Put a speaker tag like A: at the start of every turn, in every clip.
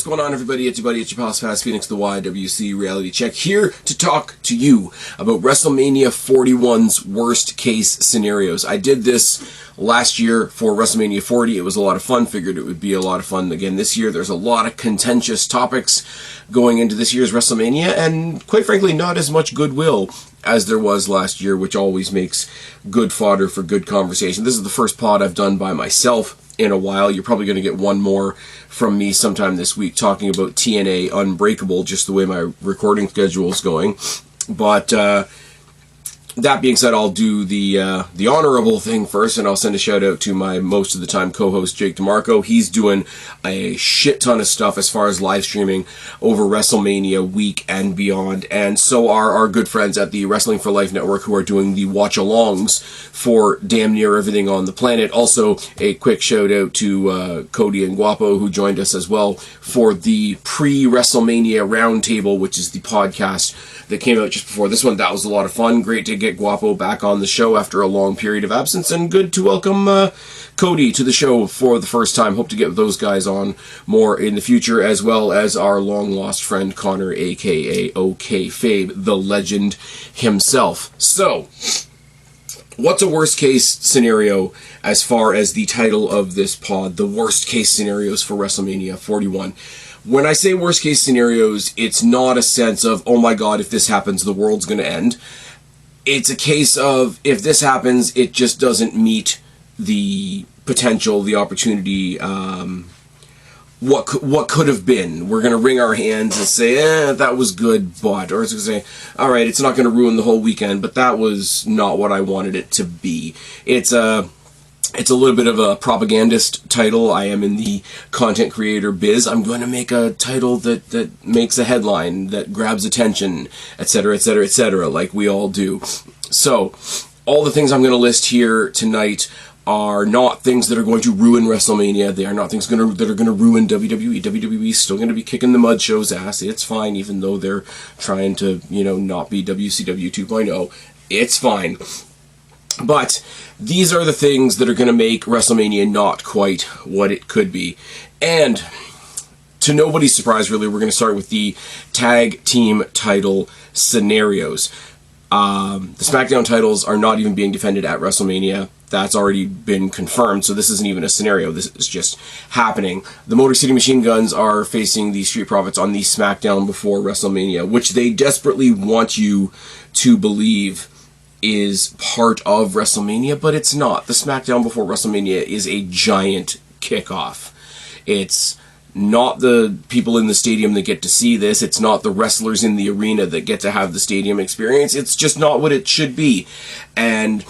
A: going on, everybody? It's your buddy, it's your pal Spaz, Phoenix, the YWC Reality Check, here to talk to you about WrestleMania 41's worst case scenarios. I did this last year for WrestleMania 40. It was a lot of fun. Figured it would be a lot of fun again this year. There's a lot of contentious topics going into this year's WrestleMania, and quite frankly, not as much goodwill as there was last year, which always makes good fodder for good conversation. This is the first pod I've done by myself in a while. You're probably going to get one more from me sometime this week talking about TNA Unbreakable, just the way my recording schedule is going. But that being said, I'll do the honorable thing first, and I'll send a shout out to my most of the time co-host Jake DeMarco. He's doing a shit ton of stuff as far as live streaming over WrestleMania week and beyond, and so are our good friends at the Wrestling for Life Network, who are doing the watch-alongs for damn near everything on the planet. Also, a quick shout out to Cody and Guapo, who joined us as well for the pre-WrestleMania Roundtable, which is the podcast that came out just before this one. That was a lot of fun. Great to get Guapo back on the show after a long period of absence, and good to welcome Cody to the show for the first time. Hope to get those guys on more in the future, as well as our long-lost friend Connor, aka OK Fabe, the legend himself. So, what's a worst-case scenario as far as the title of this pod, the worst-case scenarios for WrestleMania 41? When I say worst-case scenarios, it's not a sense of, oh my god, if this happens, the world's going to end. It's a case of, if this happens, it just doesn't meet the potential, the opportunity, what could have been. We're going to wring our hands and say, that was good, but, or it's going to say, alright, it's not going to ruin the whole weekend, but that was not what I wanted it to be. It's a little bit of a propagandist title. I am in the content creator biz. I'm going to make a title that makes a headline, that grabs attention, etc., etc., etc., like we all do. So, all the things I'm going to list here tonight are not things that are going to ruin WrestleMania. They are not things that are going to ruin WWE. WWE is still going to be kicking the Mud Show's ass. It's fine, even though they're trying to, not be WCW 2.0. It's fine. But these are the things that are going to make WrestleMania not quite what it could be. And to nobody's surprise, really, we're going to start with the tag team title scenarios. The SmackDown titles are not even being defended at WrestleMania. That's already been confirmed, so this isn't even a scenario. This is just happening. The Motor City Machine Guns are facing the Street Profits on the SmackDown before WrestleMania, which they desperately want you to believe is part of WrestleMania, but it's not. The SmackDown before WrestleMania is a giant kickoff. It's not the people in the stadium that get to see this. It's not the wrestlers in the arena that get to have the stadium experience. It's just not what it should be. And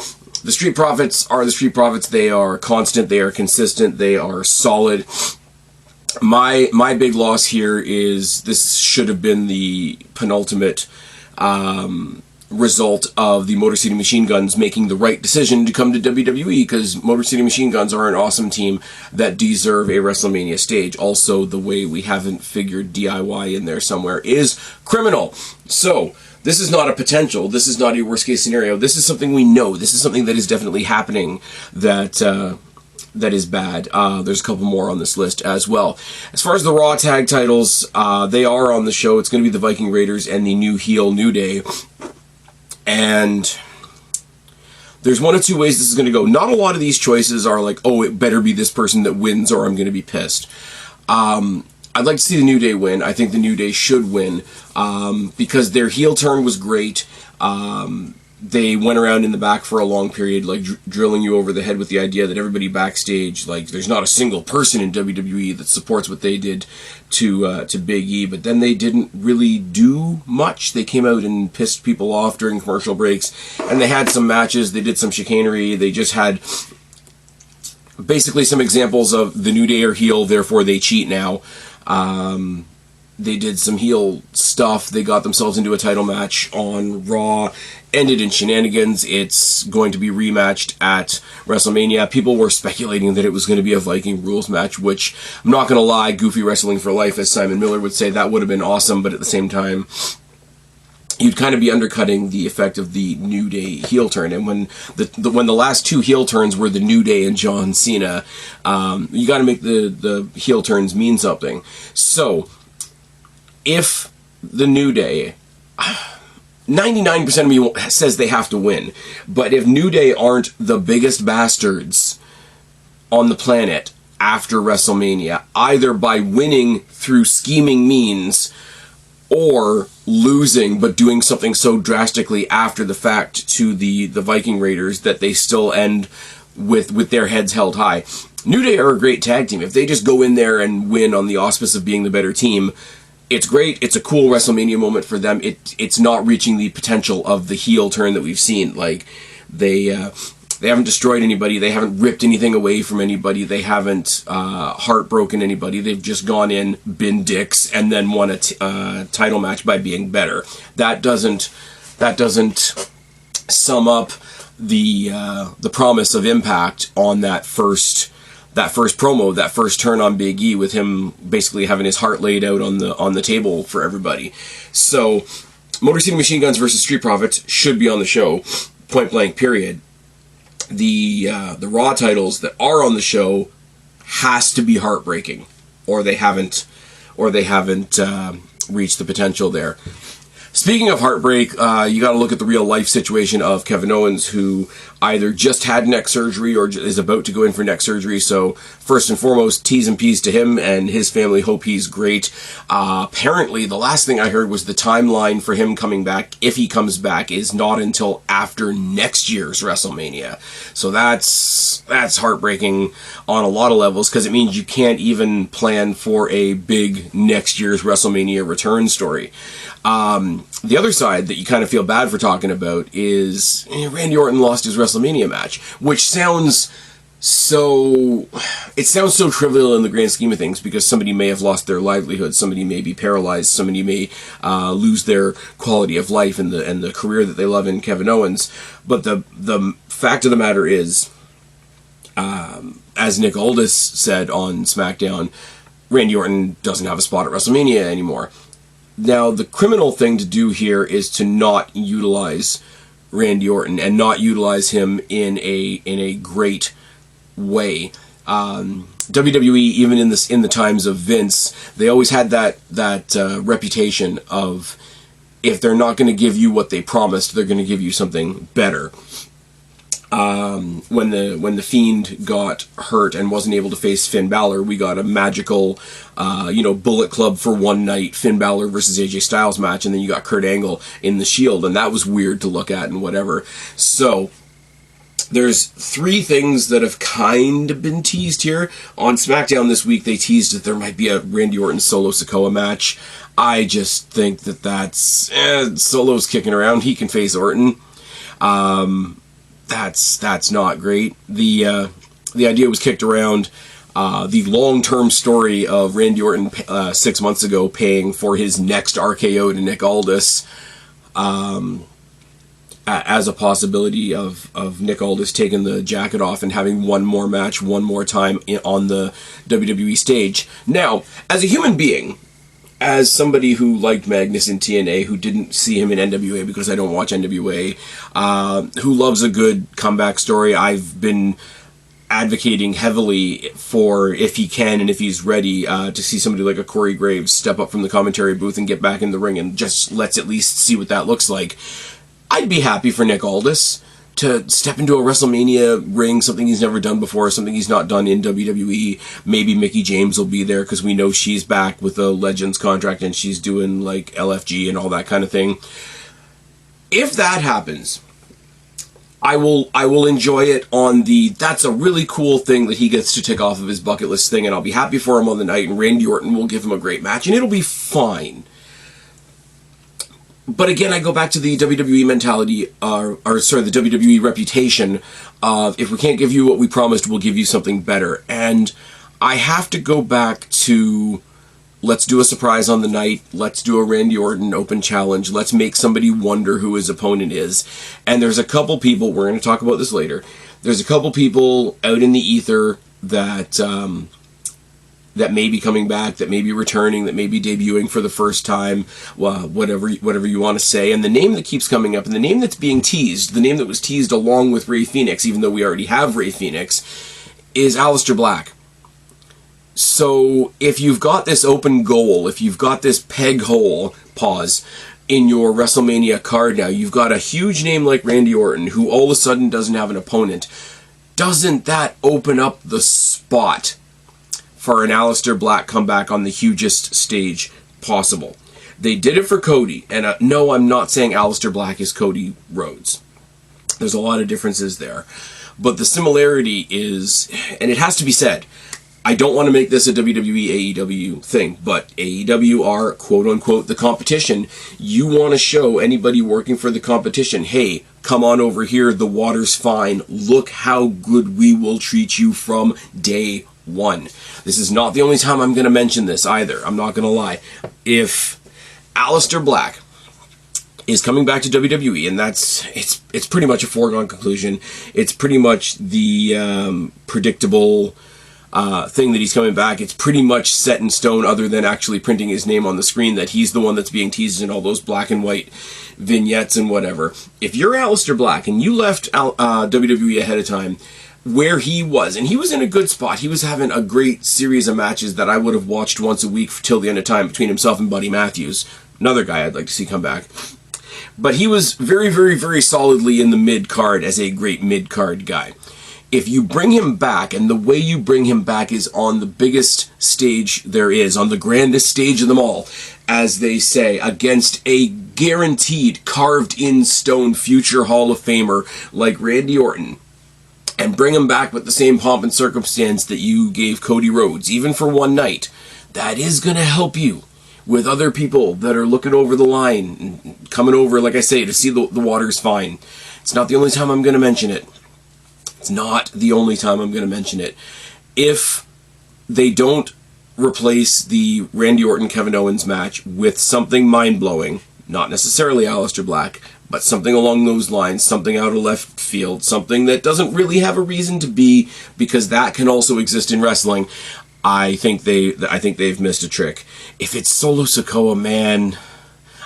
A: the Street Profits are the Street Profits. They are constant. They are consistent. They are solid. My big loss here is this should have been the penultimate result of the Motor City Machine Guns making the right decision to come to WWE, because Motor City Machine Guns are an awesome team that deserve a WrestleMania stage. Also, the way we haven't figured DIY in there somewhere is criminal. So, this is not a potential. This is not a worst case scenario. This is something we know. This is something that is definitely happening that is bad. There's a couple more on this list as well. As far as the Raw tag titles, they are on the show. It's going to be the Viking Raiders and the new heel New Day. And there's one of two ways this is going to go. Not a lot of these choices are like, oh, it better be this person that wins or I'm going to be pissed. I'd like to see the New Day win. I think the New Day should win because their heel turn was great. They went around in the back for a long period, like drilling you over the head with the idea that everybody backstage, like there's not a single person in WWE that supports what they did to Big E, but then they didn't really do much. They came out and pissed people off during commercial breaks, and they had some matches, they did some chicanery, they just had basically some examples of the New Day are heel, therefore they cheat now. They did some heel stuff. They got themselves into a title match on Raw. Ended in shenanigans. It's going to be rematched at WrestleMania. People were speculating that it was going to be a Viking rules match, which, I'm not going to lie, goofy wrestling for life, as Simon Miller would say, that would have been awesome, but at the same time, you'd kind of be undercutting the effect of the New Day heel turn. And when the last two heel turns were the New Day and John Cena, you got to make the heel turns mean something. So if the New Day, 99% of me says they have to win, but if New Day aren't the biggest bastards on the planet after WrestleMania, either by winning through scheming means or losing but doing something so drastically after the fact to the Viking Raiders that they still end with their heads held high. New Day are a great tag team. If they just go in there and win on the auspice of being the better team, it's great. It's a cool WrestleMania moment for them. It's not reaching the potential of the heel turn that we've seen. Like, they haven't destroyed anybody. They haven't ripped anything away from anybody. They haven't heartbroken anybody. They've just gone in, been dicks, and then won a title match by being better. That doesn't sum up the promise of Impact on that first promo, that first turn on Big E, with him basically having his heart laid out on the table for everybody. So, Motor City Machine Guns versus Street Profits should be on the show, point blank, period. The Raw titles that are on the show has to be heartbreaking, or they haven't reached the potential there. Speaking of heartbreak, you got to look at the real life situation of Kevin Owens, who either just had neck surgery or is about to go in for neck surgery. So first and foremost, T's and P's to him and his family. Hope he's great. Apparently, the last thing I heard was the timeline for him coming back, if he comes back, is not until after next year's WrestleMania. So that's heartbreaking on a lot of levels, because it means you can't even plan for a big next year's WrestleMania return story. The other side that you kind of feel bad for talking about is Randy Orton lost his WrestleMania match, which sounds so trivial in the grand scheme of things, because somebody may have lost their livelihood, somebody may be paralyzed, somebody may lose their quality of life and the career that they love in Kevin Owens. But the fact of the matter is, as Nick Aldis said on SmackDown, Randy Orton doesn't have a spot at WrestleMania anymore. Now, the criminal thing to do here is to not utilize Randy Orton and not utilize him in a great way. WWE, even in the times of Vince, they always had that reputation of, if they're not going to give you what they promised, they're going to give you something better. When the Fiend got hurt and wasn't able to face Finn Balor, we got a magical, Bullet Club for one night Finn Balor versus AJ Styles match, and then you got Kurt Angle in the Shield, and that was weird to look at and whatever. So there's three things that have kind of been teased here. On SmackDown this week, they teased that there might be a Randy Orton Solo Sikoa match. I just think that's Solo's kicking around. He can face Orton. That's not great. The idea was kicked around. The long-term story of Randy Orton 6 months ago paying for his next RKO to Nick Aldis, as a possibility of Nick Aldis taking the jacket off and having one more match, one more time on the WWE stage. Now, as a human being, as somebody who liked Magnus in TNA, who didn't see him in NWA because I don't watch NWA, who loves a good comeback story, I've been advocating heavily for, if he can and if he's ready, to see somebody like a Corey Graves step up from the commentary booth and get back in the ring and just let's at least see what that looks like. I'd be happy for Nick Aldis to step into a WrestleMania ring, something he's never done before, something he's not done in WWE. Maybe Mickie James will be there, because we know she's back with a Legends contract and she's doing like LFG and all that kind of thing. If that happens, I will enjoy it on that's a really cool thing that he gets to tick off of his bucket list thing, and I'll be happy for him on the night, and Randy Orton will give him a great match, and it'll be fine. But again, I go back to the WWE mentality, the WWE reputation of, if we can't give you what we promised, we'll give you something better. And I have to go back to, let's do a surprise on the night, let's do a Randy Orton open challenge, let's make somebody wonder who his opponent is. And there's a couple people, we're going to talk about this later, there's a couple people out in the ether that that may be coming back, that may be returning, that may be debuting for the first time, whatever you want to say. And the name that keeps coming up, and the name that's being teased, the name that was teased along with Rey Fenix, even though we already have Rey Fenix, is Aleister Black. So if you've got this open goal, if you've got this peg hole, in your WrestleMania card now, you've got a huge name like Randy Orton, who all of a sudden doesn't have an opponent. Doesn't that open up the spot for an Aleister Black comeback on the hugest stage possible? They did it for Cody, and no, I'm not saying Aleister Black is Cody Rhodes. There's a lot of differences there. But the similarity is, and it has to be said, I don't want to make this a WWE AEW thing, but AEW are quote-unquote the competition. You want to show anybody working for the competition, hey, come on over here, the water's fine, look how good we will treat you from day one. This is not the only time I'm going to mention this either, I'm not going to lie. If Aleister Black is coming back to WWE, and it's pretty much a foregone conclusion, it's pretty much the predictable thing that he's coming back. It's pretty much set in stone, other than actually printing his name on the screen, that he's the one that's being teased in all those black and white vignettes and whatever. If you're Aleister Black and you left WWE ahead of time, where he was, and he was in a good spot, he was having a great series of matches that I would have watched once a week till the end of time between himself and Buddy Matthews, another guy I'd like to see come back. But he was very, very, very solidly in the mid-card as a great mid-card guy. If you bring him back, and the way you bring him back is on the biggest stage there is, on the grandest stage of them all, as they say, against a guaranteed, carved-in-stone future Hall of Famer like Randy Orton, and bring him back with the same pomp and circumstance that you gave Cody Rhodes, even for one night, that is going to help you with other people that are looking over the line, and coming over, like I say, to see the water's fine. It's not the only time I'm going to mention it. It's not the only time I'm going to mention it. If they don't replace the Randy Orton-Kevin Owens match with something mind-blowing, not necessarily Aleister Black, but something along those lines, something out of left field, something that doesn't really have a reason to be, because that can also exist in wrestling, I think they've missed a trick. If it's Solo Sikoa, man,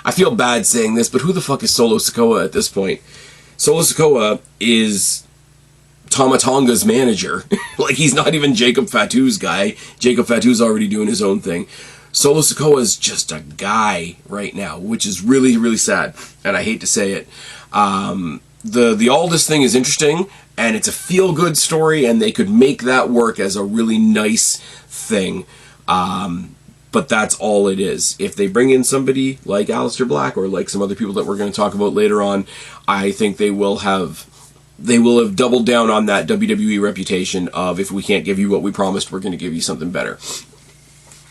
A: I feel bad saying this, but who the fuck is Solo Sikoa at this point? Solo Sikoa is Tama Tonga's manager. Like, he's not even Jacob Fatu's guy. Jacob Fatu's already doing his own thing. Solo Sikoa is just a guy right now, which is really, really sad, and I hate to say it. The Aldis thing is interesting, and it's a feel-good story, and they could make that work as a really nice thing. But that's all it is. If they bring in somebody like Aleister Black, or like some other people that we're going to talk about later on, I think they will have doubled down on that WWE reputation of, if we can't give you what we promised, we're going to give you something better.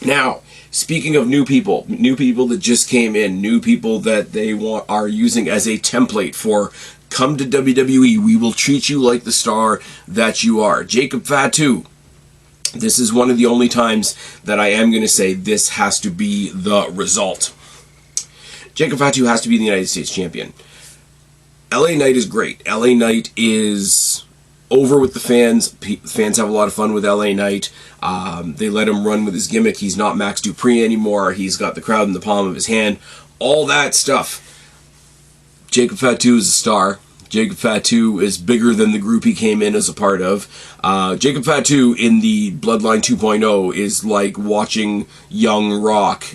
A: Now, speaking of new people that just came in, new people that they are using as a template for, come to WWE, we will treat you like the star that you are. Jacob Fatu. This is one of the only times that I am going to say this has to be the result. Jacob Fatu has to be the United States champion. LA Knight is great. LA Knight is over with the fans. Fans have a lot of fun with LA Knight. They let him run with his gimmick. He's not Max Dupree anymore. He's got the crowd in the palm of his hand. All that stuff. Jacob Fatu is a star. Jacob Fatu is bigger than the group he came in as a part of. Jacob Fatu in the Bloodline 2.0 is like watching young Rock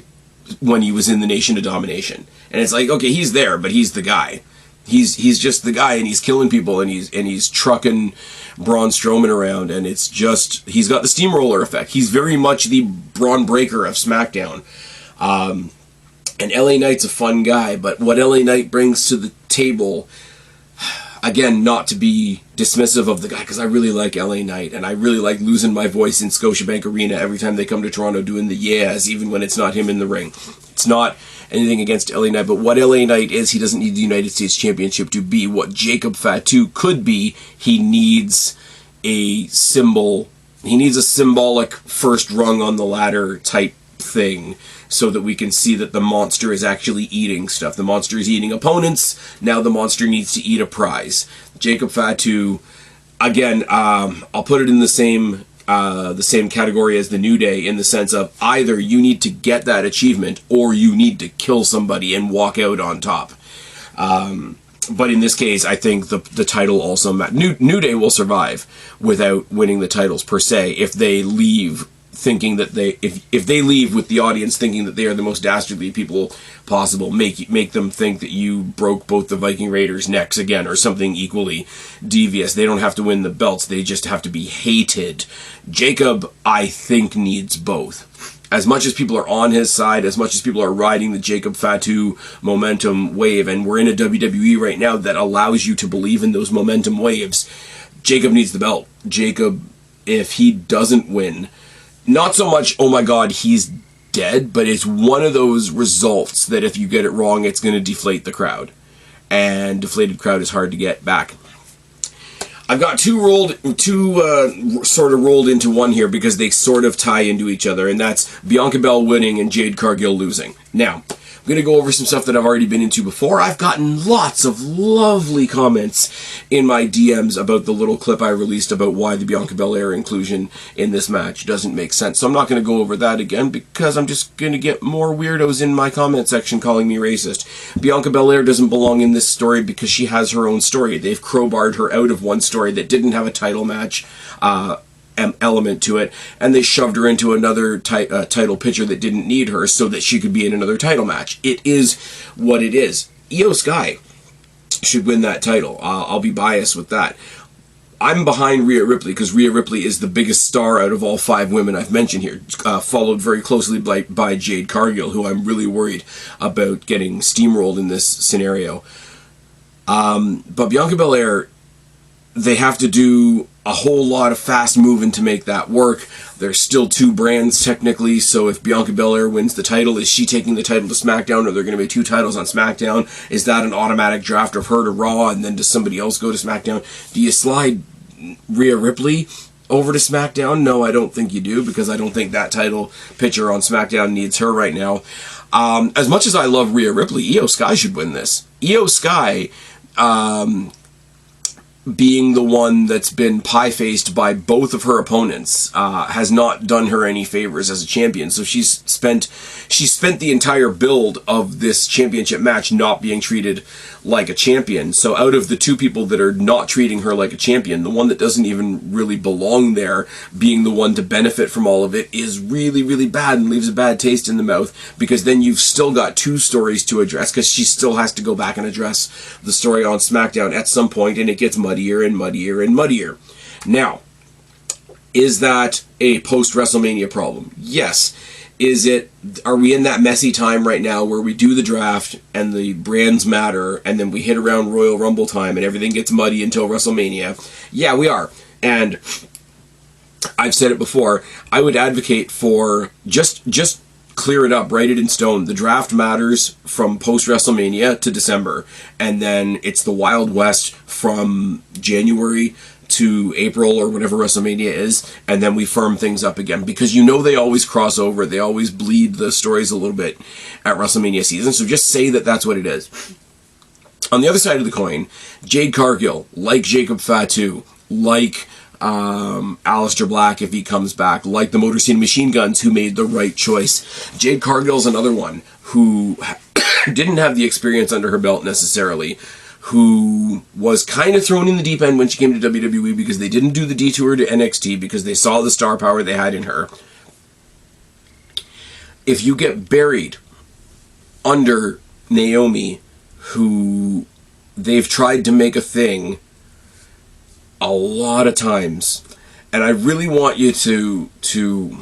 A: when he was in the Nation of Domination. And it's like, okay, he's there, but he's the guy. He's just the guy, and he's killing people, and he's trucking Braun Strowman around, and it's just, he's got the steamroller effect. He's very much the Braun Breaker of SmackDown. And LA Knight's a fun guy, but what LA Knight brings to the table, again, not to be dismissive of the guy, because I really like LA Knight, and I really like losing my voice in Scotiabank Arena every time they come to Toronto doing the yes, even when it's not him in the ring. It's not anything against LA Knight, but what LA Knight is, he doesn't need the United States Championship to be what Jacob Fatu could be. He needs a symbol. He needs a symbolic first rung on the ladder type thing, so that we can see that the monster is actually eating stuff. The monster is eating opponents. Now the monster needs to eat a prize. Jacob Fatu, again, I'll put it in the same the same category as the New Day, in the sense of either you need to get that achievement or you need to kill somebody and walk out on top. But in this case, I think the title also New Day will survive without winning the titles per se if they leave thinking that if they leave with the audience thinking that they are the most dastardly people possible, make them think that you broke both the Viking Raiders' necks again or something equally devious. They don't have to win the belts, they just have to be hated. Jacob, I think, needs both. As much as people are on his side, as much as people are riding the Jacob Fatu momentum wave, and we're in a WWE right now that allows you to believe in those momentum waves, Jacob needs the belt. Jacob, if he doesn't win, not so much, oh my god, he's dead, but it's one of those results that if you get it wrong, it's going to deflate the crowd. And deflated crowd is hard to get back. I've got two sort of rolled into one here because they sort of tie into each other, and that's Bianca Belair winning and Jade Cargill losing. Now, I'm going to go over some stuff that I've already been into before. I've gotten lots of lovely comments in my DMs about the little clip I released about why the Bianca Belair inclusion in this match doesn't make sense. So I'm not going to go over that again because I'm just going to get more weirdos in my comment section calling me racist. Bianca Belair doesn't belong in this story because she has her own story. They've crowbarred her out of one story that didn't have a title match element to it, and they shoved her into another title picture that didn't need her so that she could be in another title match. It is what it is. Io Sky should win that title. I'll be biased with that. I'm behind Rhea Ripley because Rhea Ripley is the biggest star out of all 5 women I've mentioned here, followed very closely by Jade Cargill, who I'm really worried about getting steamrolled in this scenario. But Bianca Belair, they have to do a whole lot of fast moving to make that work. There's still 2 brands technically, so if Bianca Belair wins the title, is she taking the title to SmackDown? Are there going to be 2 titles on SmackDown? Is that an automatic draft of her to Raw, and then does somebody else go to SmackDown? Do you slide Rhea Ripley over to SmackDown? No, I don't think you do, because I don't think that title picture on SmackDown needs her right now. As much as I love Rhea Ripley, Io Sky should win this. Io Sky, being the one that's been pie-faced by both of her opponents, has not done her any favors as a champion. So she's spent the entire build of this championship match not being treated like a champion. So out of the 2 people that are not treating her like a champion, the one that doesn't even really belong there, being the one to benefit from all of it, is really, really bad and leaves a bad taste in the mouth, because then you've still got 2 stories to address, because she still has to go back and address the story on SmackDown at some point, and it gets muddier and muddier and muddier. Now, is that a post-WrestleMania problem? Yes. Are we in that messy time right now where we do the draft and the brands matter, and then we hit around Royal Rumble time and everything gets muddy until WrestleMania? Yeah, we are. And I've said it before, I would advocate for just clear it up, write it in stone. The draft matters from post-WrestleMania to December, and then it's the Wild West from January to April or whatever WrestleMania is, and then we firm things up again, because you know they always cross over, they always bleed the stories a little bit at WrestleMania season, so just say that that's what it is. On the other side of the coin, Jade Cargill, like Jacob Fatu, like Aleister Black if he comes back, like the Motor City Machine Guns, who made the right choice. Jade Cargill's another one who didn't have the experience under her belt necessarily, who was kind of thrown in the deep end when she came to WWE because they didn't do the detour to NXT because they saw the star power they had in her. If you get buried under Naomi, who they've tried to make a thing a lot of times, and I really want you to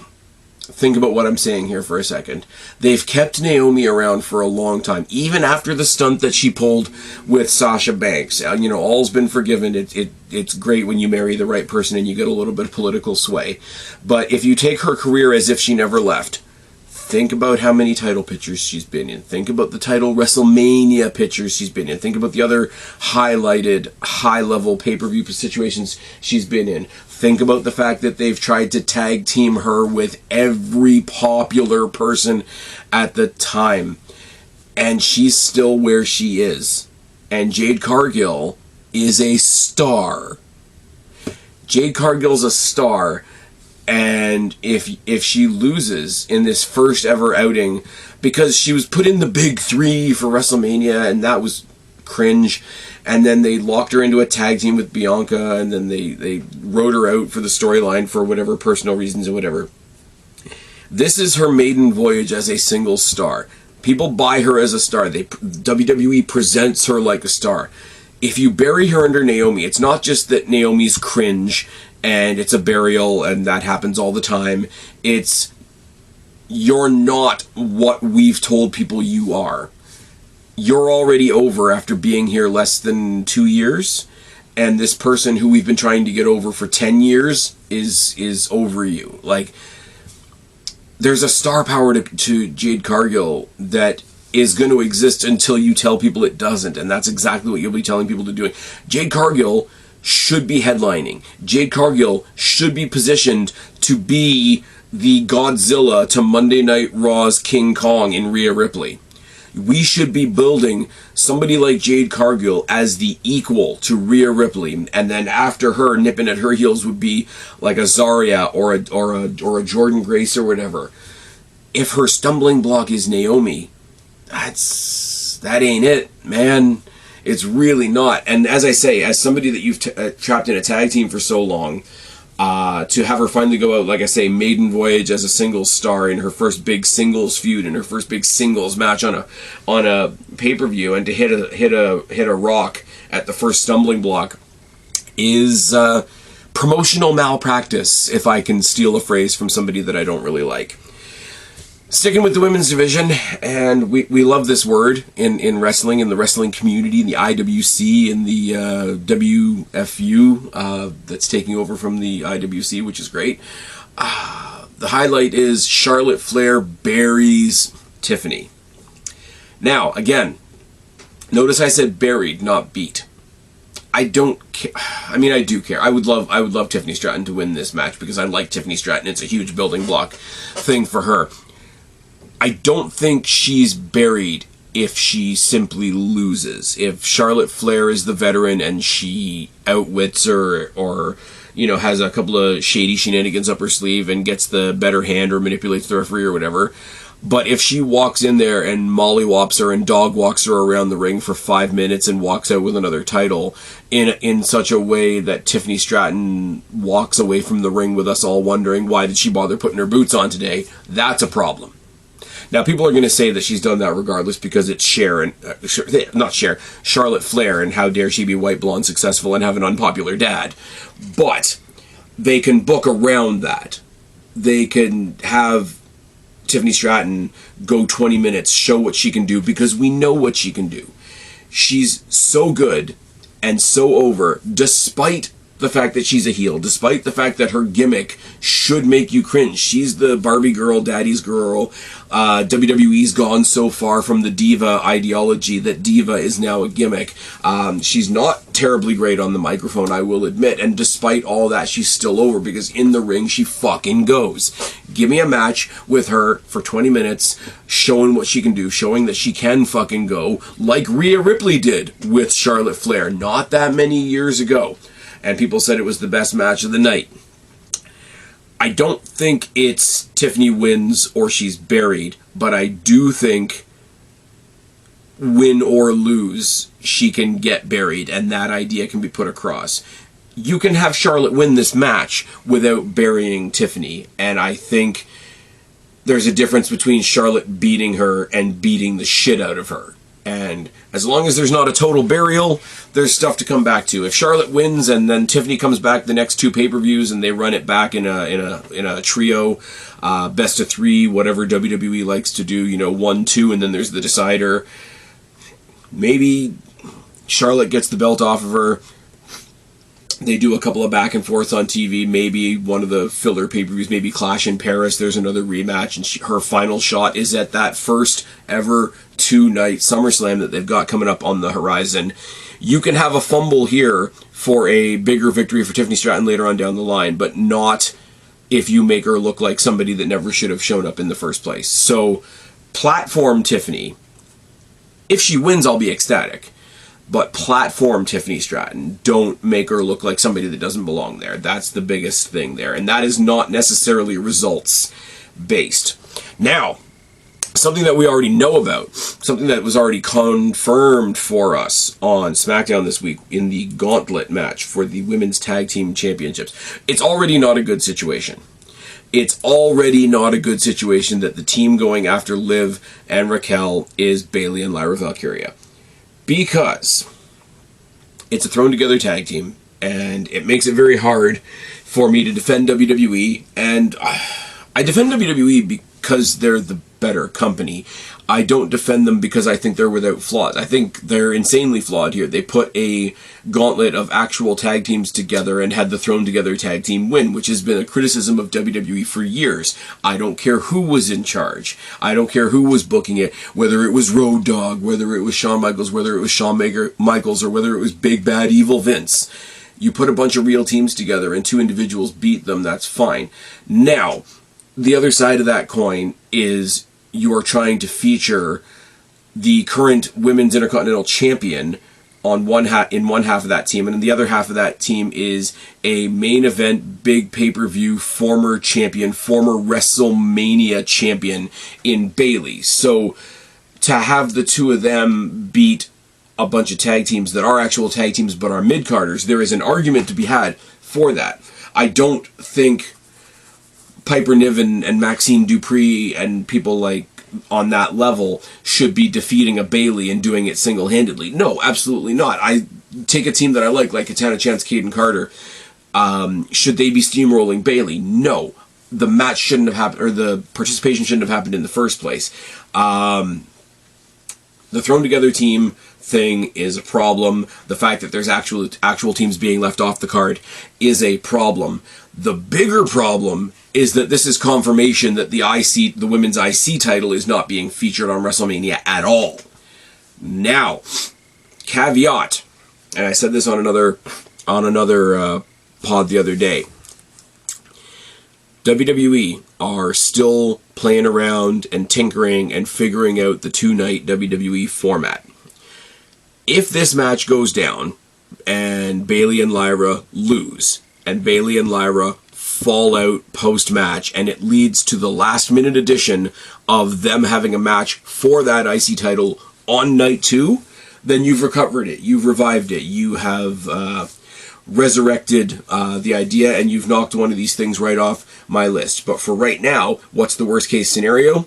A: think about what I'm saying here for a second. They've kept Naomi around for a long time, even after the stunt that she pulled with Sasha Banks. You know, all's been forgiven. It's great when you marry the right person and you get a little bit of political sway. But if you take her career as if she never left, think about how many title pictures she's been in. Think about the title WrestleMania pictures she's been in. Think about the other highlighted, high-level pay-per-view situations she's been in. Think about the fact that they've tried to tag team her with every popular person at the time. And she's still where she is. And Jade Cargill is a star. Jade Cargill's a star. And if she loses in this first ever outing, because she was put in the big 3 for WrestleMania, and that was cringe, and then they locked her into a tag team with Bianca, and then they wrote her out for the storyline for whatever personal reasons or whatever. This is her maiden voyage as a single star. People buy her as a star. WWE presents her like a star. If you bury her under Naomi, it's not just that Naomi's cringe and it's a burial and that happens all the time. It's, you're not what we've told people you are. You're already over after being here less than 2 years, and this person who we've been trying to get over for 10 years is over you. Like, there's a star power to Jade Cargill that is going to exist until you tell people it doesn't, and that's exactly what you'll be telling people to do. Jade Cargill should be headlining. Jade Cargill should be positioned to be the Godzilla to Monday Night Raw's King Kong in Rhea Ripley. We should be building somebody like Jade Cargill as the equal to Rhea Ripley, and then after her, nipping at her heels would be like a Zarya or a Jordan Grace or whatever. If her stumbling block is Naomi, that ain't it, man. It's really not. And as I say, as somebody that you've trapped in a tag team for so long, to have her finally go out, like I say, maiden voyage as a singles star in her first big singles feud, in her first big singles match on a pay-per-view, and to hit a rock at the first stumbling block is promotional malpractice, if I can steal a phrase from somebody that I don't really like. Sticking with the women's division, and we love this word in wrestling, in the wrestling community, in the IWC, in the WFU that's taking over from the IWC, which is great. The highlight is Charlotte Flair buries Tiffany. Now, again, notice I said buried, not beat. I don't care. I mean, I do care. I would love Tiffany Stratton to win this match because I like Tiffany Stratton. It's a huge building block thing for her. I don't think she's buried if she simply loses. If Charlotte Flair is the veteran and she outwits her, or has a couple of shady shenanigans up her sleeve and gets the better hand or manipulates the referee or whatever. But if she walks in there and mollywops her and dog walks her around the ring for 5 minutes and walks out with another title in such a way that Tiffany Stratton walks away from the ring with us all wondering, why did she bother putting her boots on today? That's a problem. Now, people are going to say that she's done that regardless because it's Charlotte Flair, and how dare she be white, blonde, successful, and have an unpopular dad. But they can book around that. They can have Tiffany Stratton go 20 minutes, show what she can do, because we know what she can do. She's so good and so over, despite the fact that she's a heel, despite the fact that her gimmick should make you cringe. She's the Barbie girl, daddy's girl. WWE's gone so far from the diva ideology that diva is now a gimmick. She's not terribly great on the microphone, I will admit, and despite all that, she's still over because in the ring she fucking goes. Give me a match with her for 20 minutes, showing what she can do, showing that she can fucking go, like Rhea Ripley did with Charlotte Flair not that many years ago. And people said it was the best match of the night. I don't think it's Tiffany wins or she's buried, but I do think win or lose, she can get buried, and that idea can be put across. You can have Charlotte win this match without burying Tiffany, and I think there's a difference between Charlotte beating her and beating the shit out of her. And as long as there's not a total burial, there's stuff to come back to. If Charlotte wins and then Tiffany comes back the next 2 pay-per-views and they run it back in a trio, best of 3, whatever WWE likes to do, 1, 2, and then there's the decider. Maybe Charlotte gets the belt off of her. They do a couple of back and forths on TV. Maybe one of the filler pay-per-views, maybe Clash in Paris. There's another rematch, and her final shot is at that first ever 2-night SummerSlam that they've got coming up on the horizon. You can have a fumble here for a bigger victory for Tiffany Stratton later on down the line, but not if you make her look like somebody that never should have shown up in the first place. So, platform Tiffany. If she wins, I'll be ecstatic. but platform Tiffany Stratton. Don't make her look like somebody that doesn't belong there. That's the biggest thing there. And that is not necessarily results-based. Now, something that we already know about, something that was already confirmed for us on SmackDown this week in the Gauntlet match for the Women's Tag Team Championships. It's already not a good situation. It's already not a good situation that the team going after Liv and Raquel is Bayley and Lyra Valkyria. Because it's a thrown-together tag team, and it makes it very hard for me to defend WWE, and I defend WWE because they're the better company. I don't defend them because I think they're without flaws. I think they're insanely flawed here. They put a gauntlet of actual tag teams together and had the thrown together tag team win, which has been a criticism of WWE for years. I don't care who was in charge. I don't care who was booking it, whether it was Road Dogg, whether it was Shawn Michaels, whether it was Shawn Michaels, or whether it was Big Bad Evil Vince. You put a bunch of real teams together and two individuals beat them, that's fine. Now, the other side of that coin is you are trying to feature the current Women's Intercontinental Champion on in one half of that team, and in the other half of that team is a main event, big pay-per-view, former champion, former WrestleMania champion in Bayley. So to have the two of them beat a bunch of tag teams that are actual tag teams but are mid-carders, there is an argument to be had for that. I don't think Piper Niven and Maxine Dupree and people like on that level should be defeating a Bayley and doing it single-handedly. No, absolutely not. I take a team that I like Katana Chance, Caden Carter. Should they be steamrolling Bayley? No. The match shouldn't have happened, or the participation shouldn't have happened in the first place. The thrown together team thing is a problem. The fact that there's actual teams being left off the card is a problem. The bigger problem is that this is confirmation that the women's IC title is not being featured on WrestleMania at all. Now, caveat, and I said this on another pod the other day. WWE are still playing around and tinkering and figuring out the two-night WWE format. If this match goes down and Bayley and Lyra lose, and Bayley and Lyra fall out post-match, and it leads to the last-minute edition of them having a match for that IC title on night 2, then you've recovered it. You've revived it. You have resurrected the idea, and you've knocked one of these things right off my list. But for right now, what's the worst-case scenario?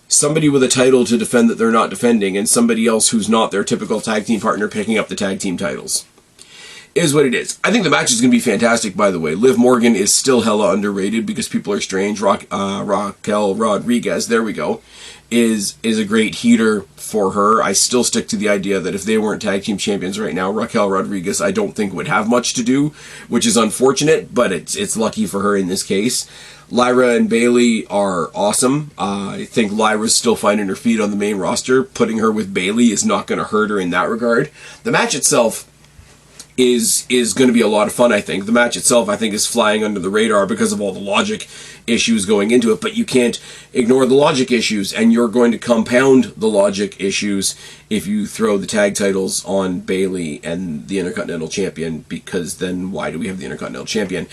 A: Somebody with a title to defend that they're not defending, and somebody else who's not their typical tag team partner picking up the tag team titles. Is what it is. I think the match is going to be fantastic, by the way. Liv Morgan is still hella underrated because people are strange. Raquel Rodriguez, there we go, is a great heater for her. I still stick to the idea that if they weren't tag team champions right now, Raquel Rodriguez I don't think would have much to do, which is unfortunate, but it's lucky for her in this case. Lyra and Bayley are awesome. I think Lyra's still finding her feet on the main roster. Putting her with Bayley is not going to hurt her in that regard. The match itself is going to be a lot of fun, I think. The match itself, I think, is flying under the radar because of all the logic issues going into it, but you can't ignore the logic issues, and you're going to compound the logic issues if you throw the tag titles on Bayley and the Intercontinental Champion, because then why do we have the Intercontinental Champion?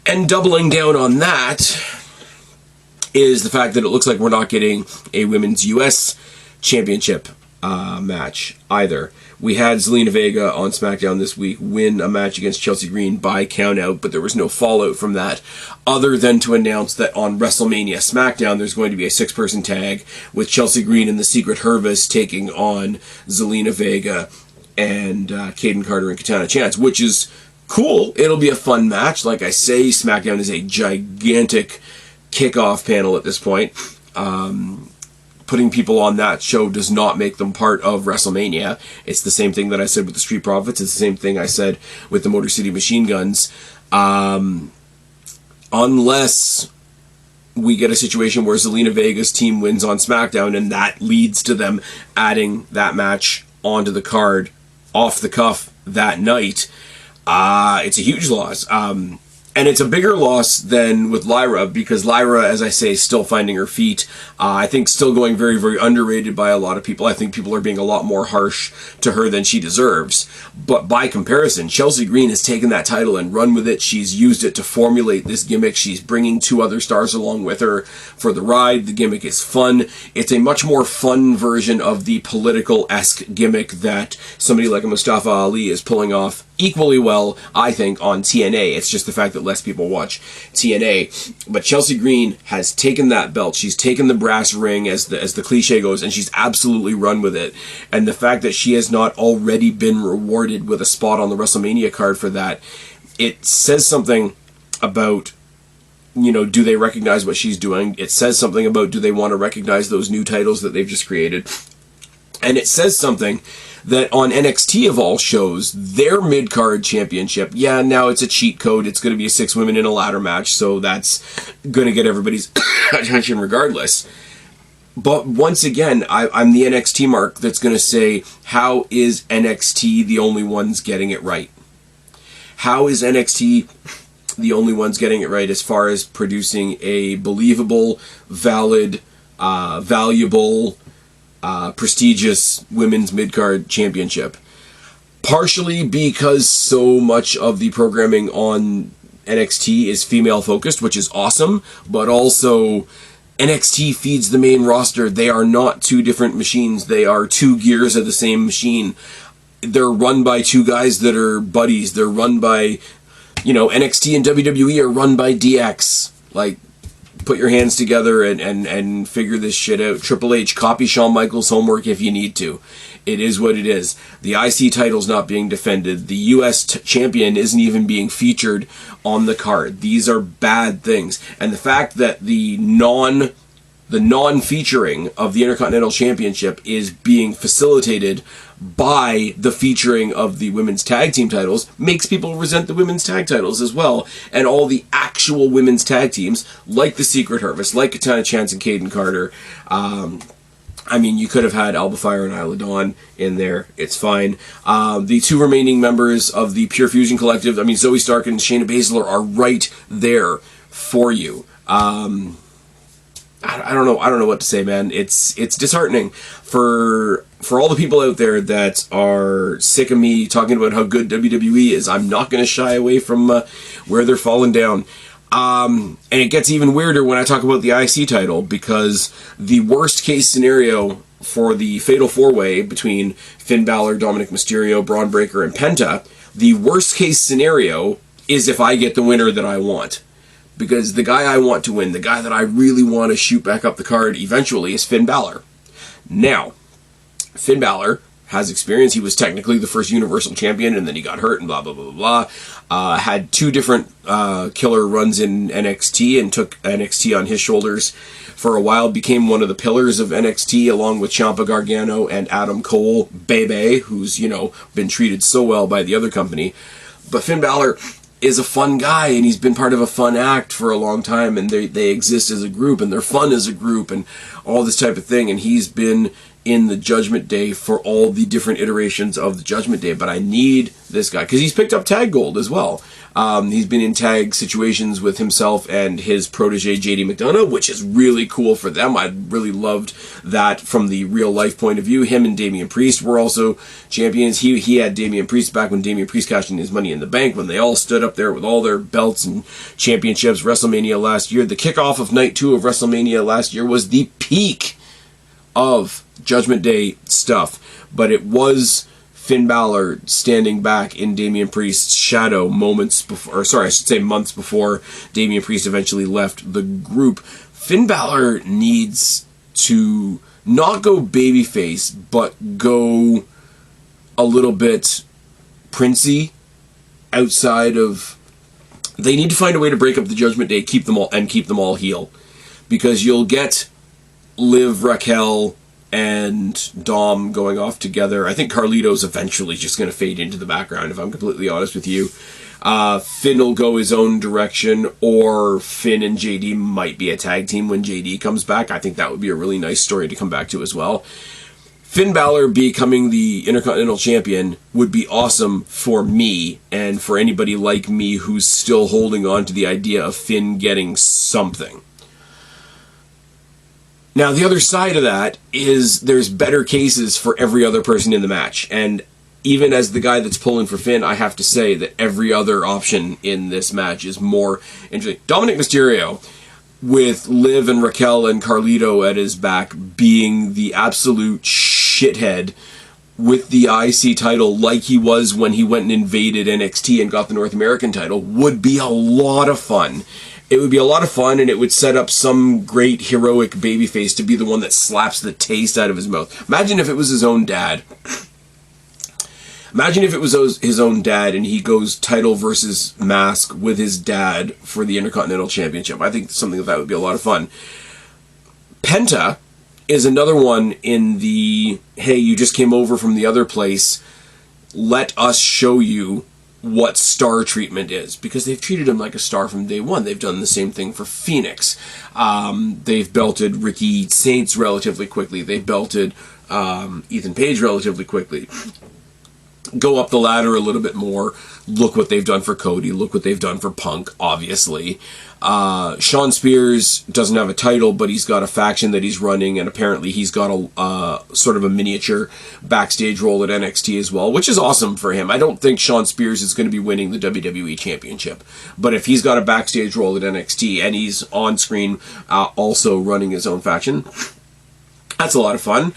A: And doubling down on that is the fact that it looks like we're not getting a Women's US Championship match either. We had Zelina Vega on SmackDown this week win a match against Chelsea Green by countout, but there was no fallout from that other than to announce that on WrestleMania SmackDown there's going to be a 6-person tag with Chelsea Green and the Secret Hervis taking on Zelina Vega and Caden Carter and Katana Chance, which is cool. It'll be a fun match. Like I say, SmackDown is a gigantic kickoff panel at this point. Putting people on that show does not make them part of WrestleMania. It's the same thing that I said with the Street Profits. It's the same thing I said with the Motor City Machine Guns. Unless we get a situation where Zelina Vega's team wins on SmackDown and that leads to them adding that match onto the card off the cuff that night, it's a huge loss. And it's a bigger loss than with Lyra, because Lyra, as I say, is still finding her feet. I think still going very, very underrated by a lot of people. I think people are being a lot more harsh to her than she deserves. But by comparison, Chelsea Green has taken that title and run with it. She's used it to formulate this gimmick. She's bringing 2 other stars along with her for the ride. The gimmick is fun. It's a much more fun version of the political-esque gimmick that somebody like a Mustafa Ali is pulling off equally well, I think, on TNA. It's just the fact that less people watch TNA. But Chelsea Green has taken that belt. She's taken the brass ring, as the cliche goes, and she's absolutely run with it. And the fact that she has not already been rewarded with a spot on the WrestleMania card for that, it says something about, you know, do they recognize what she's doing? It says something about, do they want to recognize those new titles that they've just created? And it says something that on NXT of all shows, their mid-card championship, yeah, now it's a cheat code. It's going to be 6 women in a ladder match, so that's going to get everybody's attention regardless. But once again, I'm the NXT mark that's going to say, how is NXT the only ones getting it right? How is NXT the only ones getting it right as far as producing a believable, valid, valuable, prestigious women's mid-card championship? Partially because so much of the programming on NXT is female focused, which is awesome, but also NXT feeds the main roster. They are not 2 different machines. They are 2 gears of the same machine. They're run by 2 guys that are buddies. They're run by, you know, NXT and WWE are run by DX. Like, put your hands together and figure this shit out. Triple H, copy Shawn Michaels' homework if you need to. It is what it is. The IC title's not being defended. The US champion isn't even being featured on the card. These are bad things. And the fact that the non-featuring of the Intercontinental Championship is being facilitated by the featuring of the women's tag team titles makes people resent the women's tag titles as well. And all the actual women's tag teams, like the Secret Harvest, like Katana Chance and Caden Carter. I mean, you could have had Alba Fire and Isla Dawn in there. It's fine. The 2 remaining members of the Pure Fusion Collective, I mean, Zoe Stark and Shayna Baszler are right there for you. I don't know what to say, man. It's disheartening for all the people out there that are sick of me talking about how good WWE is. I'm not going to shy away from where they're falling down. And it gets even weirder when I talk about the IC title, because the worst case scenario for the Fatal 4-Way between Finn Balor, Dominic Mysterio, Braun Breaker, and Penta, the worst case scenario is if I get the winner that I want. Because the guy I want to win, the guy that I really want to shoot back up the card eventually, is Finn Balor. Now, Finn Balor has experience. He was technically the first Universal Champion, and then he got hurt and blah, blah, blah, blah, blah. Had 2 different killer runs in NXT and took NXT on his shoulders for a while. Became one of the pillars of NXT along with Ciampa Gargano and Adam Cole, Bebe, who's, you know, been treated so well by the other company. But Finn Balor is a fun guy, and he's been part of a fun act for a long time, and they exist as a group, and they're fun as a group, and all this type of thing, and he's been in the Judgment Day for all the different iterations of the Judgment Day. But I need this guy, because he's picked up tag gold as well. He's been in tag situations with himself and his protege JD McDonough, which is really cool for them. I really loved that from the real life point of view. Him and Damian Priest were also champions. He had Damian Priest back when Damian Priest cashed in his Money in the Bank, when they all stood up there with all their belts and championships. WrestleMania last year, the kickoff of Night 2 of WrestleMania last year, was the peak of Judgment Day stuff. But it was Finn Balor standing back in Damian Priest's shadow moments before, or sorry, I should say months before Damian Priest eventually left the group. Finn Balor needs to not go babyface, but go a little bit princey outside of... They need to find a way to break up the Judgment Day, keep them all heel. Because you'll get Liv, Raquel, and Dom going off together. I think Carlito's eventually just going to fade into the background, if I'm completely honest with you. Finn will go his own direction, or Finn and JD might be a tag team when JD comes back. I think that would be a really nice story to come back to as well. Finn Balor becoming the Intercontinental Champion would be awesome for me and for anybody like me who's still holding on to the idea of Finn getting something. Now, the other side of that is there's better cases for every other person in the match. And even as the guy that's pulling for Finn, I have to say that every other option in this match is more interesting. Dominic Mysterio, with Liv and Raquel and Carlito at his back, being the absolute shithead with the IC title like he was when he went and invaded NXT and got the North American title, would be a lot of fun. It would be a lot of fun, and it would set up some great heroic babyface to be the one that slaps the taste out of his mouth. Imagine if it was his own dad. Imagine if it was his own dad and he goes title versus mask with his dad for the Intercontinental Championship. I think something like that would be a lot of fun. Penta is another one in the, hey, you just came over from the other place, let us show you what star treatment is, because they've treated him like a star from day one. They've done the same thing for Phoenix. They've belted Ricky Saints relatively quickly. They've belted Ethan Page relatively quickly. Go up the ladder a little bit more. Look what they've done for Cody. Look what they've done for Punk, obviously. Shawn Spears doesn't have a title, but he's got a faction that he's running, and apparently he's got a sort of a miniature backstage role at NXT as well, which is awesome for him. I don't think Shawn Spears is going to be winning the WWE Championship, but if he's got a backstage role at NXT and he's on screen also running his own faction, that's a lot of fun.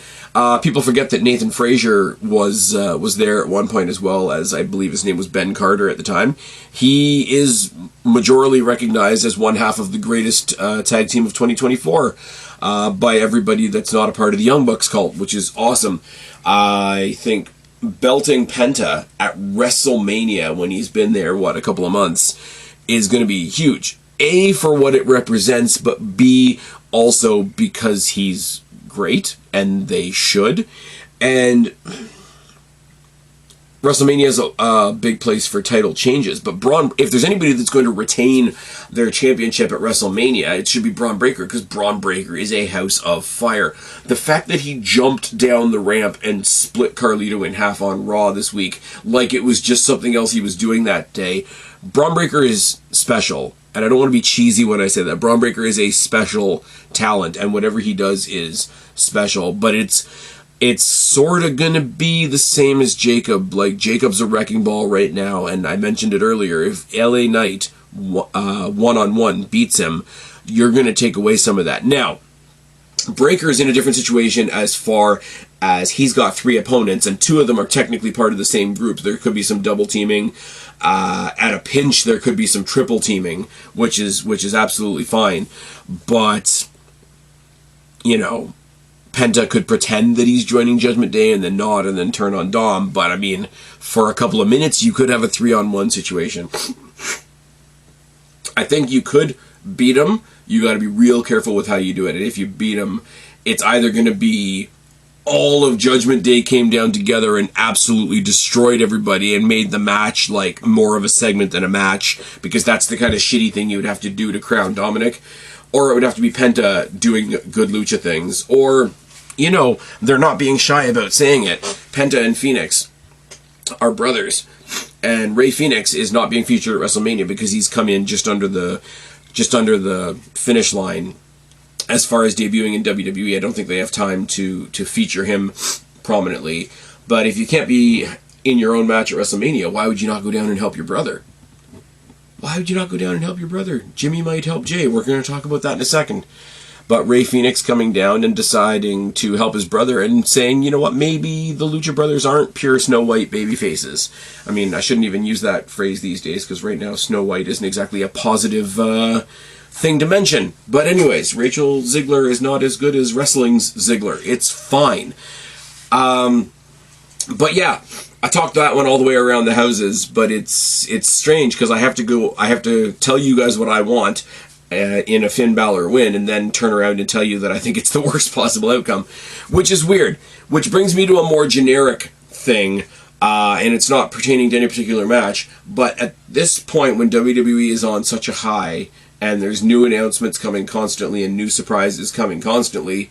A: People forget that Nathan Frazier was there at one point, as well as, I believe his name was Ben Carter at the time. He is majorly recognized as one half of the greatest tag team of 2024 by everybody that's not a part of the Young Bucks cult, which is awesome. I think belting Penta at WrestleMania, when he's been there, a couple of months, is going to be huge. A, for what it represents, but B, also because he's great, and they should. And WrestleMania is a big place for title changes, but if there's anybody that's going to retain their championship at WrestleMania, it should be Braun Breaker, because Braun Breaker is a house of fire. The fact that he jumped down the ramp and split Carlito in half on Raw this week, like it was just something else he was doing that day. Braun Breaker is special, and I don't want to be cheesy when I say that. Braun Breaker is a special talent, and whatever he does is special, but it's sort of going to be the same as Jacob. Like, Jacob's a wrecking ball right now, and I mentioned it earlier. If LA Knight one-on-one beats him, you're going to take away some of that. Now, Breaker is in a different situation as far as he's got 3 opponents, and 2 of them are technically part of the same group. There could be some double teaming. At a pinch, there could be some triple teaming, which is absolutely fine. But, you know, Penta could pretend that he's joining Judgment Day and then not, and then turn on Dom. But, I mean, for a couple of minutes, you could have a 3-on-1 situation. I think you could beat him. You got to be real careful with how you do it. And if you beat him, it's either going to be all of Judgment Day came down together and absolutely destroyed everybody and made the match like more of a segment than a match, because that's the kind of shitty thing you would have to do to crown Dominic. Or it would have to be Penta doing good lucha things. Or, you know, they're not being shy about saying it. Penta and Phoenix are brothers, and Rey Fenix is not being featured at WrestleMania because he's come in just under the finish line. As far as debuting in WWE, I don't think they have time to feature him prominently. But if you can't be in your own match at WrestleMania, why would you not go down and help your brother? Why would you not go down and help your brother? Jimmy might help Jay. We're going to talk about that in a second. But Rey Fenix coming down and deciding to help his brother and saying, you know what, maybe the Lucha Brothers aren't pure Snow White baby faces. I mean, I shouldn't even use that phrase these days, because right now Snow White isn't exactly a positive thing to mention. But anyways, Rachel Ziegler is not as good as wrestling's Ziggler. It's fine. But yeah, I talked that one all the way around the houses, but it's strange because I have to tell you guys what I want in a Finn Balor win, and then turn around and tell you that I think it's the worst possible outcome, which is weird. Which brings me to a more generic thing, and it's not pertaining to any particular match, but at this point when WWE is on such a high, and there's new announcements coming constantly and new surprises coming constantly,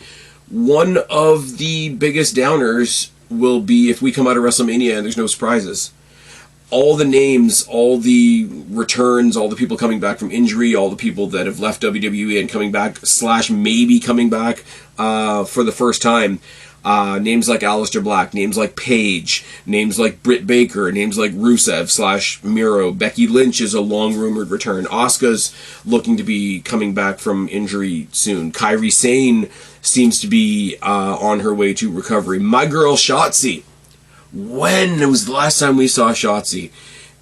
A: one of the biggest downers will be if we come out of WrestleMania and there's no surprises. All the names, all the returns, all the people coming back from injury, all the people that have left WWE and coming back, / maybe coming back for the first time. Names like Aleister Black, names like Paige, names like Britt Baker, names like Rusev / Miro. Becky Lynch is a long-rumored return. Asuka's looking to be coming back from injury soon. Kairi Sane seems to be on her way to recovery. My girl Shotzi. When was the last time we saw Shotzi?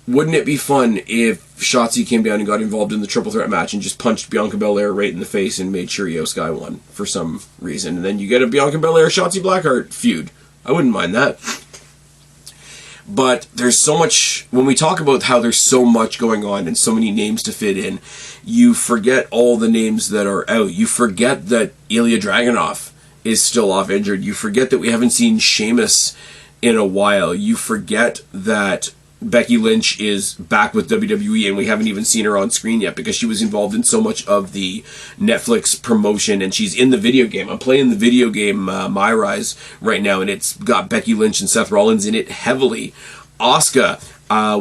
A: Wouldn't it be fun if Shotzi came down and got involved in the triple threat match and just punched Bianca Belair right in the face and made sure Io Sky won for some reason? And then you get a Bianca Belair Shotzi Blackheart feud. I wouldn't mind that. But there's so much, when we talk about how there's so much going on and so many names to fit in, you forget all the names that are out. You forget that Ilya Dragunov is still off injured. You forget that we haven't seen Sheamus in a while. You forget that Becky Lynch is back with WWE and we haven't even seen her on screen yet because she was involved in so much of the Netflix promotion, and she's in the video game. I'm playing the video game My Rise right now, and it's got Becky Lynch and Seth Rollins in it heavily. Asuka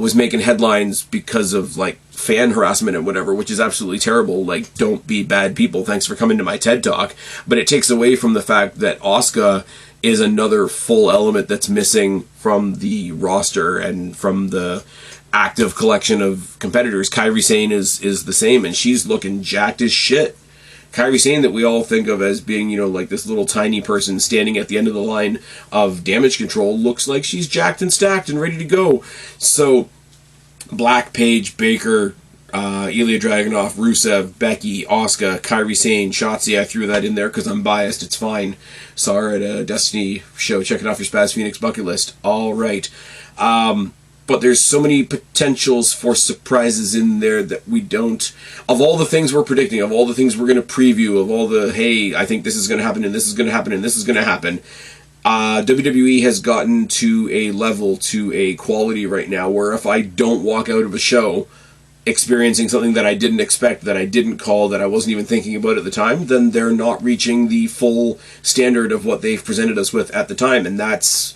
A: was making headlines because of like fan harassment and whatever, which is absolutely terrible. Like, don't be bad people. Thanks for coming to my TED Talk. But it takes away from the fact that Asuka is another full element that's missing from the roster and from the active collection of competitors. Kairi Sane is the same, and she's looking jacked as shit. Kairi Sane, that we all think of as being, like this little tiny person standing at the end of the line of Damage Control, looks like she's jacked and stacked and ready to go. So, Black, Paige, Baker, Ilya Dragunov, Rusev, Becky, Asuka, Kairi Sane, Shotzi. I threw that in there because I'm biased. It's fine. Saw her at a Destiny show. Check it off your Spaz Phoenix bucket list. All right. But there's so many potentials for surprises in there that we don't... Of all the things we're predicting, of all the things we're going to preview, of all the, hey, I think this is going to happen, and this is going to happen, and this is going to happen, WWE has gotten to a level, to a quality right now, where if I don't walk out of a show experiencing something that I didn't expect, that I didn't call, that I wasn't even thinking about at the time, then they're not reaching the full standard of what they've presented us with at the time. And that's...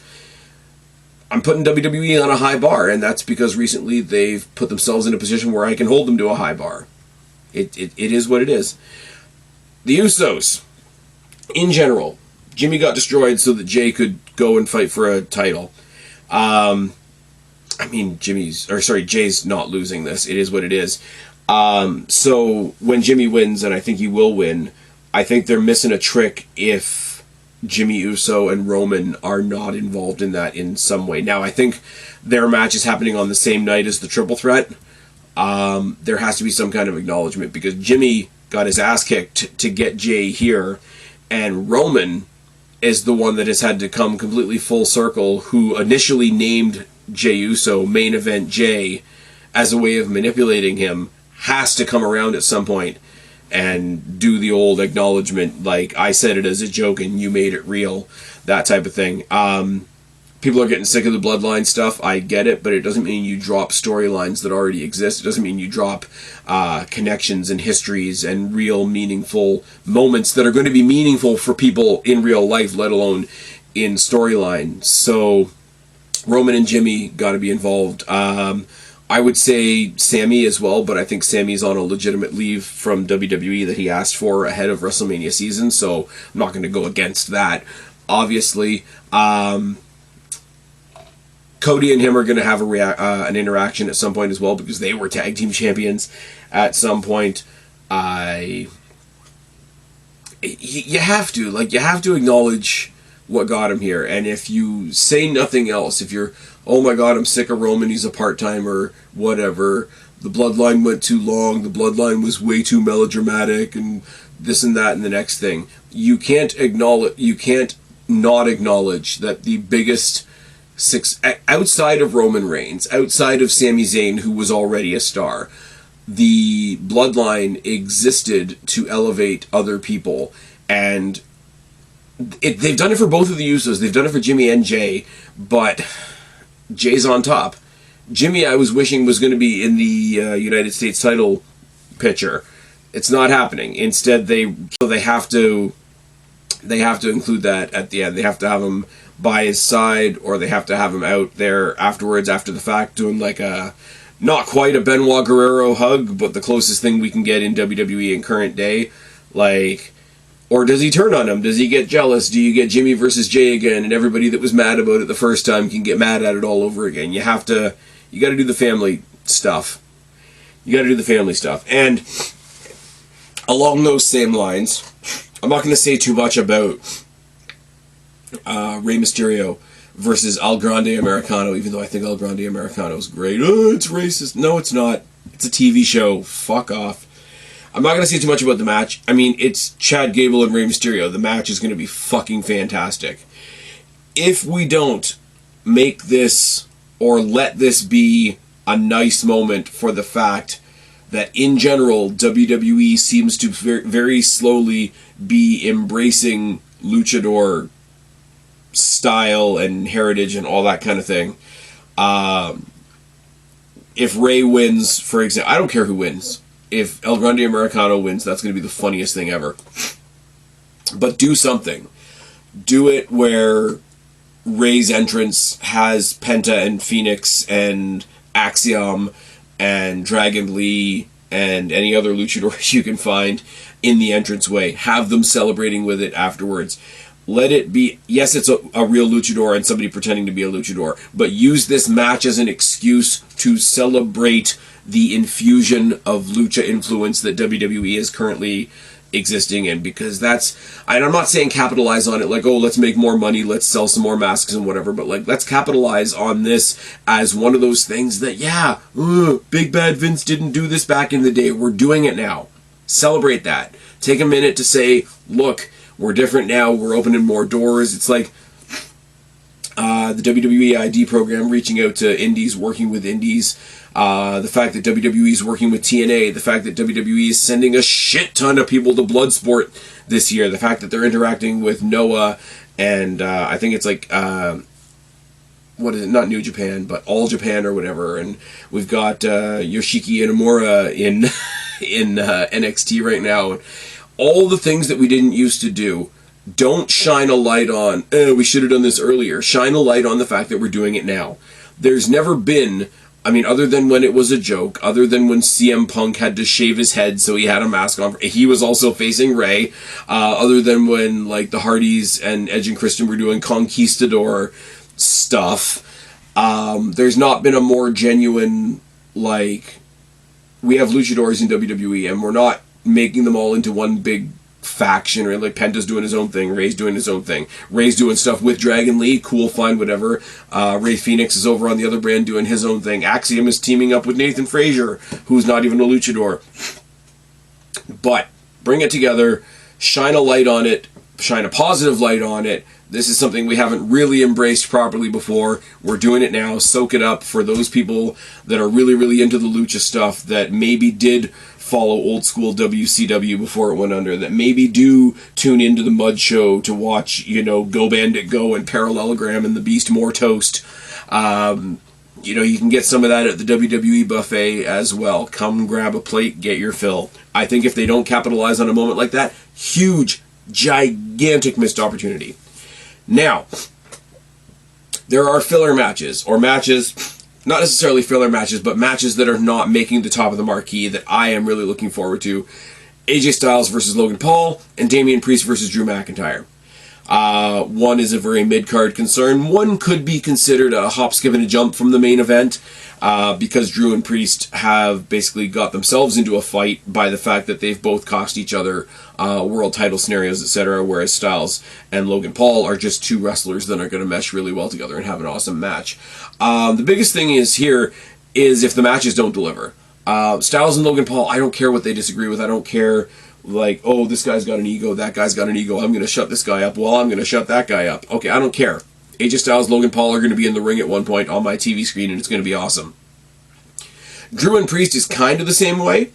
A: I'm putting WWE on a high bar, and that's because recently they've put themselves in a position where I can hold them to a high bar. It is what it is. The Usos, in general, Jimmy got destroyed so that Jay could go and fight for a title. Jay's not losing this. It is what it is. So when Jimmy wins, and I think he will win, I think they're missing a trick if Jimmy Uso and Roman are not involved in that in some way. Now, I think their match is happening on the same night as the triple threat. There has to be some kind of acknowledgement because Jimmy got his ass kicked to get Jay here, and Roman is the one that has had to come completely full circle, who initially named Jey Uso main event Jay as a way of manipulating him, has to come around at some point and do the old acknowledgement, like, I said it as a joke and you made it real, that type of thing. People are getting sick of the bloodline stuff, I get it, but it doesn't mean you drop storylines that already exist. It doesn't mean you drop connections and histories and real meaningful moments that are going to be meaningful for people in real life, let alone in storyline. So Roman and Jimmy got to be involved. I would say Sammy as well, but I think Sammy's on a legitimate leave from WWE that he asked for ahead of WrestleMania season, so I'm not going to go against that. Obviously, Cody and him are going to have an interaction at some point as well, because they were tag team champions at some point. You have to acknowledge what got him here, and if you say nothing else, if you're, oh my god, I'm sick of Roman, he's a part-timer, whatever, the bloodline went too long, the bloodline was way too melodramatic, and this and that and the next thing, you can't not acknowledge that the biggest outside of Roman Reigns, outside of Sami Zayn, who was already a star, the bloodline existed to elevate other people, and they've done it for both of the Usos. They've done it for Jimmy and Jay, but Jay's on top. Jimmy, I was wishing, was going to be in the United States title picture. It's not happening. Instead, they have to they have to include that at the end. They have to have him by his side, or they have to have him out there afterwards, after the fact, doing like a, not quite a Benoit Guerrero hug, but the closest thing we can get in WWE in current day. Like, or does he turn on him? Does he get jealous? Do you get Jimmy versus Jay again, and everybody that was mad about it the first time can get mad at it all over again? You got to do the family stuff. You got to do the family stuff. And along those same lines, I'm not going to say too much about Rey Mysterio versus El Grande Americano, even though I think El Grande Americano is great. Oh, it's racist. No, it's not. It's a TV show. Fuck off. I'm not going to say too much about the match. I mean, it's Chad Gable and Rey Mysterio. The match is going to be fucking fantastic. If we don't make this, or let this be a nice moment for the fact that in general, WWE seems to very slowly be embracing luchador style and heritage and all that kind of thing. If Rey wins, for example, I don't care who wins. If El Grande Americano wins, that's going to be the funniest thing ever. But do something. Do it where Rey's entrance has Penta and Phoenix and Axiom and Dragon Lee and any other luchadors you can find in the entranceway. Have them celebrating with it afterwards. Let it be, yes, it's a real luchador and somebody pretending to be a luchador, but use this match as an excuse to celebrate the infusion of lucha influence that WWE is currently existing in, because that's, and I'm not saying capitalize on it like, oh, let's make more money, let's sell some more masks and whatever, but like, let's capitalize on this as one of those things that, yeah, Big Bad Vince didn't do this back in the day, we're doing it now. Celebrate that. Take a minute to say, look, we're different now, we're opening more doors. It's like the WWE ID program reaching out to indies, working with indies, the fact that WWE is working with TNA, the fact that WWE is sending a shit ton of people to Bloodsport this year, the fact that they're interacting with Noah, and I think it's like, what is it, not New Japan, but All Japan or whatever, and we've got Yoshiki Inamura in NXT right now. All the things that we didn't used to do, don't shine a light on, we should have done this earlier. Shine a light on the fact that we're doing it now. There's never been, I mean, other than when it was a joke, other than when CM Punk had to shave his head so he had a mask on, he was also facing Rey, other than when, like, the Hardys and Edge and Christian were doing Conquistador stuff, there's not been a more genuine, like, we have luchadors in WWE, and we're not making them all into one big faction, or like Penta's doing his own thing, Rey's doing his own thing, Rey's doing stuff with Dragon Lee, cool, fine, whatever. Rey Fenix is over on the other brand doing his own thing. Axiom is teaming up with Nathan Frazier, who's not even a luchador. But bring it together, shine a light on it, shine a positive light on it. This is something we haven't really embraced properly before. We're doing it now. Soak it up for those people that are really, really into the lucha stuff, that maybe did follow old school WCW before it went under, that maybe do tune into the Mud Show to watch, you know, Go Bandit Go and Parallelogram and the Beast More Toast. You know, you can get some of that at the WWE buffet as well. Come grab a plate, get your fill. I think if they don't capitalize on a moment like that, huge, gigantic missed opportunity. Now, there are filler matches, or matches, not necessarily filler matches, but matches that are not making the top of the marquee that I am really looking forward to. AJ Styles versus Logan Paul, and Damian Priest versus Drew McIntyre. One is a very mid-card concern. One could be considered a hop, skip, and a jump from the main event, because Drew and Priest have basically got themselves into a fight by the fact that they've both cost each other world title scenarios, etc., whereas Styles and Logan Paul are just two wrestlers that are going to mesh really well together and have an awesome match. The biggest thing is here is if the matches don't deliver. Styles and Logan Paul, I don't care what they disagree with. I don't care, like, oh, this guy's got an ego, that guy's got an ego, I'm going to shut this guy up, well, I'm going to shut that guy up. Okay, I don't care. AJ Styles, Logan Paul are going to be in the ring at one point on my TV screen, and it's going to be awesome. Drew and Priest is kind of the same way,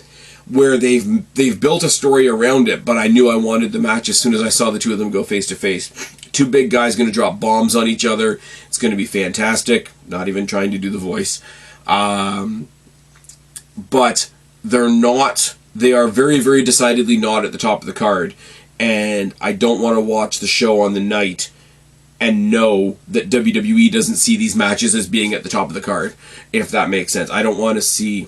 A: where they've built a story around it, but I knew I wanted the match as soon as I saw the two of them go face to face. Two big guys going to drop bombs on each other. It's going to be fantastic. Not even trying to do the voice. But they're not, they are very, very decidedly not at the top of the card. and I don't want to watch the show on the night and know that WWE doesn't see these matches as being at the top of the card, if that makes sense. I don't want to see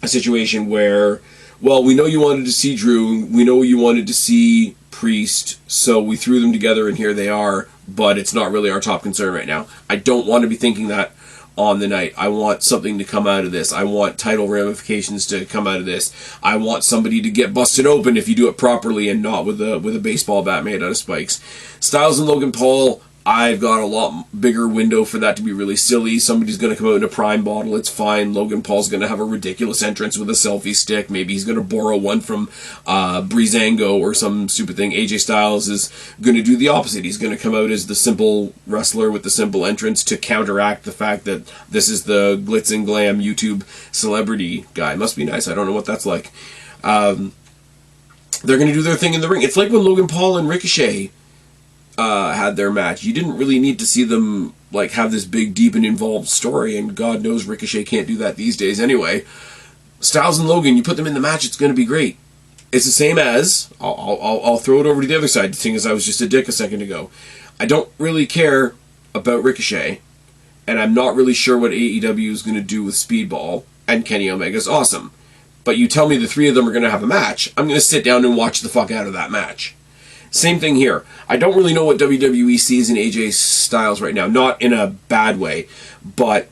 A: a situation where, well, we know you wanted to see Drew, we know you wanted to see Priest, so we threw them together and here they are, but it's not really our top concern right now. I don't want to be thinking that on the night. I want something to come out of this. I want title ramifications to come out of this. I want somebody to get busted open if you do it properly and not with a baseball bat made out of spikes. Styles and Logan Paul, I've got a lot bigger window for that to be really silly. Somebody's going to come out in a prime bottle, it's fine. Logan Paul's going to have a ridiculous entrance with a selfie stick. Maybe he's going to borrow one from Breezango or some stupid thing. AJ Styles is going to do the opposite. He's going to come out as the simple wrestler with the simple entrance to counteract the fact that this is the glitz and glam YouTube celebrity guy. Must be nice. I don't know what that's like. They're going to do their thing in the ring. It's like when Logan Paul and Ricochet had their match. You didn't really need to see them like have this big, deep, and involved story, and God knows Ricochet can't do that these days anyway. Styles and Logan, you put them in the match, it's going to be great. It's the same as, I'll throw it over to the other side, seeing as I was just a dick a second ago. I don't really care about Ricochet, and I'm not really sure what AEW is going to do with Speedball, and Kenny Omega's awesome. But you tell me the three of them are going to have a match, I'm going to sit down and watch the fuck out of that match. Same thing here. I don't really know what WWE sees in AJ Styles right now. Not in a bad way, but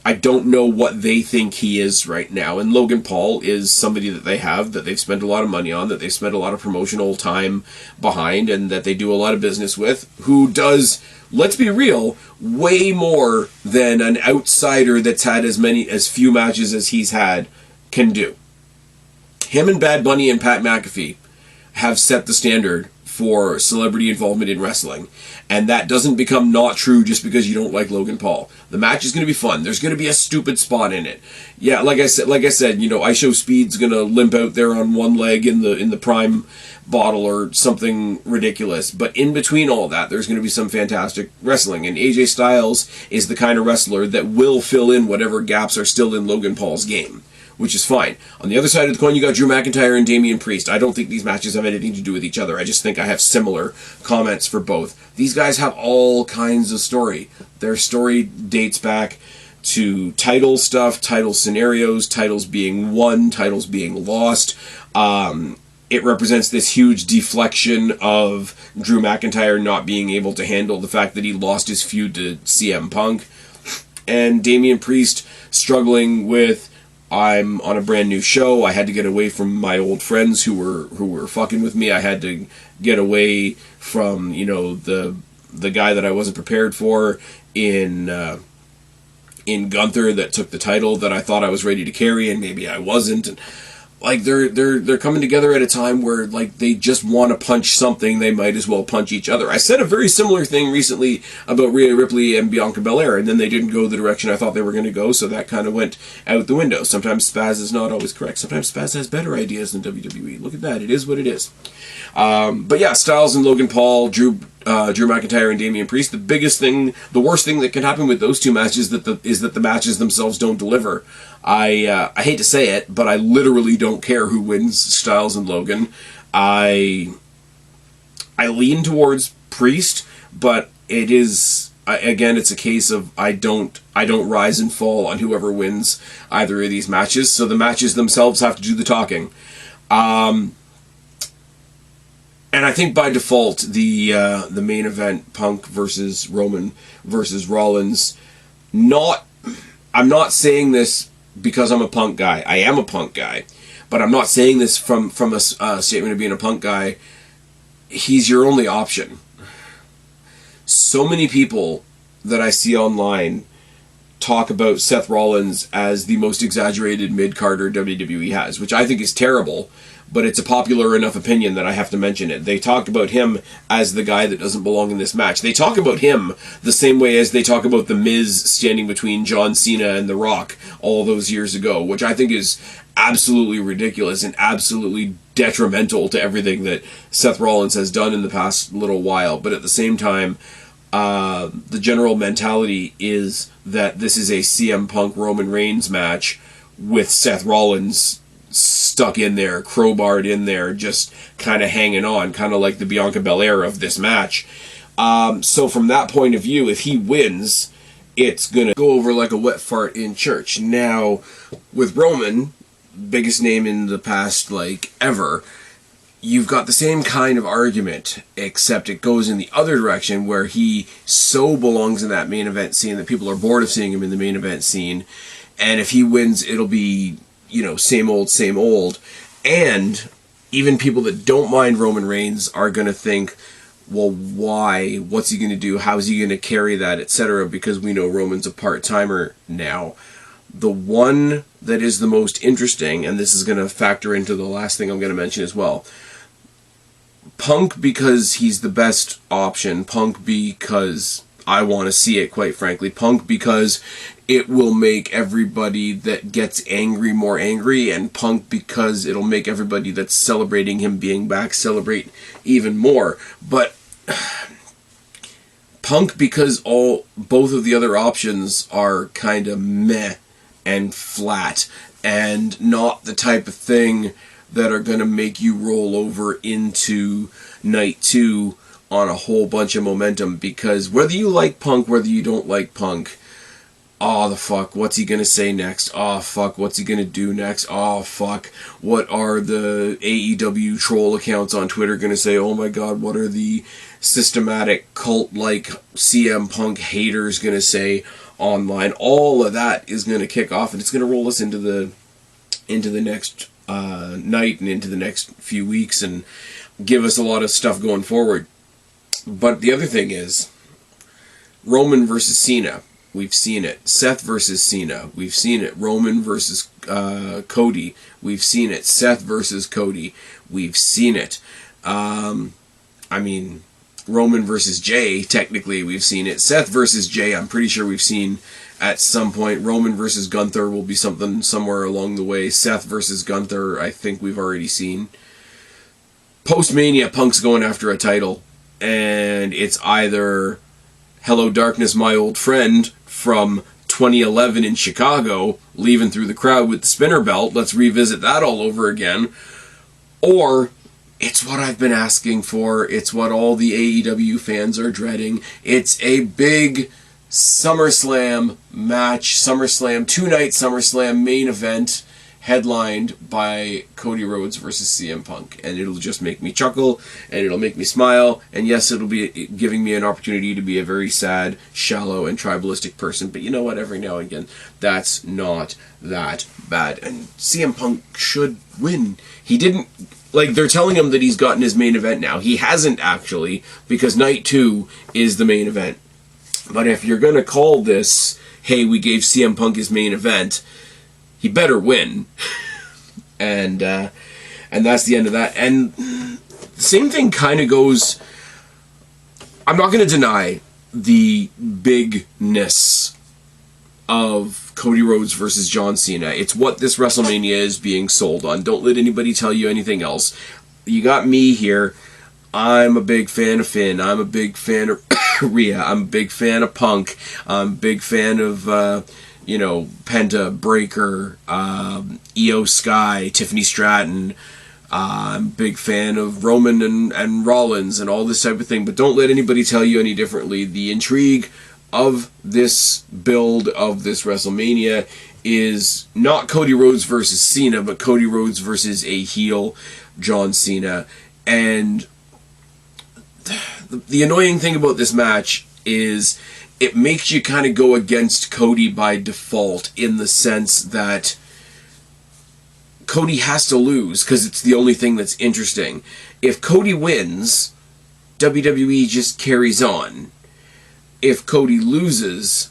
A: I don't know what they think he is right now. And Logan Paul is somebody that they have, that they've spent a lot of money on, that they've spent a lot of promotional time behind, and that they do a lot of business with, who does, let's be real, way more than an outsider that's had as few matches as he's had can do. Him and Bad Bunny and Pat McAfee have set the standard for celebrity involvement in wrestling, and that doesn't become not true just because you don't like Logan Paul. The match is going to be fun. There's going to be a stupid spot in it. Yeah, like I said, you know, I Show Speed's going to limp out there on one leg in the prime bottle or something ridiculous. But in between all that, there's going to be some fantastic wrestling, and AJ Styles is the kind of wrestler that will fill in whatever gaps are still in Logan Paul's game, which is fine. On the other side of the coin, you got Drew McIntyre and Damian Priest. I don't think these matches have anything to do with each other. I just think I have similar comments for both. These guys have all kinds of story. Their story dates back to title stuff, title scenarios, titles being won, titles being lost. It represents this huge deflection of Drew McIntyre not being able to handle the fact that he lost his feud to CM Punk. And Damian Priest struggling with, I'm on a brand new show. I had to get away from my old friends who were fucking with me. I had to get away from, you know, the guy that I wasn't prepared for in Gunther that took the title that I thought I was ready to carry, and maybe I wasn't. And like they're coming together at a time where like they just want to punch something, they might as well punch each other. I said a very similar thing recently about Rhea Ripley and Bianca Belair, and then they didn't go the direction I thought they were going to go, so that kind of went out the window. Sometimes Spaz is not always correct. Sometimes Spaz has better ideas than WWE. Look at that. It is what it is. But yeah, Styles and Logan Paul, Drew McIntyre and Damian Priest. The worst thing that can happen with those two matches is that the matches themselves don't deliver. I hate to say it, but I literally don't care who wins Styles and Logan. I lean towards Priest, but it is, again, it's a case of I don't rise and fall on whoever wins either of these matches. So the matches themselves have to do the talking. And I think by default, the main event, Punk versus Roman versus Rollins, I'm not saying this because I'm a Punk guy. I am a Punk guy. But I'm not saying this from a statement of being a Punk guy. He's your only option. So many people that I see online talk about Seth Rollins as the most exaggerated mid-carder WWE has, which I think is terrible, but it's a popular enough opinion that I have to mention it. They talk about him as the guy that doesn't belong in this match. They talk about him the same way as they talk about The Miz standing between John Cena and The Rock all those years ago, which I think is absolutely ridiculous and absolutely detrimental to everything that Seth Rollins has done in the past little while. But at the same time, the general mentality is that this is a CM Punk Roman Reigns match with Seth Rollins stuck in there, crowbarred in there, just kind of hanging on, kind of like the Bianca Belair of this match. So from that point of view, if he wins, it's going to go over like a wet fart in church. Now, with Roman, biggest name in the past, like, ever, you've got the same kind of argument, except it goes in the other direction, where he so belongs in that main event scene that people are bored of seeing him in the main event scene. And if he wins, it'll be, you know, same old, same old. And even people that don't mind Roman Reigns are going to think, well, why? What's he going to do? How's he going to carry that, etc.? Because we know Roman's a part-timer now. The one that is the most interesting, and this is going to factor into the last thing I'm going to mention as well, Punk because he's the best option, Punk because I want to see it, quite frankly, Punk because it will make everybody that gets angry more angry, and Punk because it'll make everybody that's celebrating him being back celebrate even more. But Punk because both of the other options are kind of meh and flat, and not the type of thing that are going to make you roll over into night 2 on a whole bunch of momentum. Because whether you like Punk, whether you don't like Punk, oh, the fuck, what's he going to say next? Oh, fuck, what's he going to do next? Oh, fuck, what are the AEW troll accounts on Twitter going to say? Oh my god, what are the systematic cult-like CM Punk haters going to say online? All of that is going to kick off, and it's going to roll us into the next night and into the next few weeks and give us a lot of stuff going forward. But the other thing is, Roman versus Cena. We've seen it. Seth versus Cena. We've seen it. Roman versus Cody. We've seen it. Seth versus Cody. We've seen it. I mean, Roman versus Jay, technically we've seen it. Seth versus Jay, I'm pretty sure we've seen at some point. Roman versus Gunther will be something somewhere along the way. Seth versus Gunther, I think we've already seen. Post-Mania, Punk's going after a title, and it's either Hello Darkness, My Old Friend from 2011 in Chicago, leaving through the crowd with the spinner belt, let's revisit that all over again, or it's what I've been asking for, it's what all the AEW fans are dreading, it's a big SummerSlam match, SummerSlam, 2-night SummerSlam main event, headlined by Cody Rhodes versus CM Punk. And it'll just make me chuckle, and it'll make me smile, and yes, it'll be giving me an opportunity to be a very sad, shallow, and tribalistic person, but you know what, every now and again, that's not that bad. And CM Punk should win. He didn't, like, they're telling him that he's gotten his main event now. He hasn't, actually, because night 2 is the main event. But if you're gonna call this, hey, we gave CM Punk his main event, he better win. and that's the end of that. And the same thing kind of goes, I'm not going to deny the bigness of Cody Rhodes versus John Cena. It's what this WrestleMania is being sold on. Don't let anybody tell you anything else. You got me here. I'm a big fan of Finn. I'm a big fan of Rhea. I'm a big fan of Punk. I'm a big fan of Penta, Breaker, Io Sky, Tiffany Stratton. I'm a big fan of Roman and Rollins and all this type of thing. But don't let anybody tell you any differently. The intrigue of this build of this WrestleMania is not Cody Rhodes versus Cena, but Cody Rhodes versus a heel John Cena. And the annoying thing about this match is it makes you kind of go against Cody by default, in the sense that Cody has to lose because it's the only thing that's interesting. If Cody wins, WWE just carries on. If Cody loses,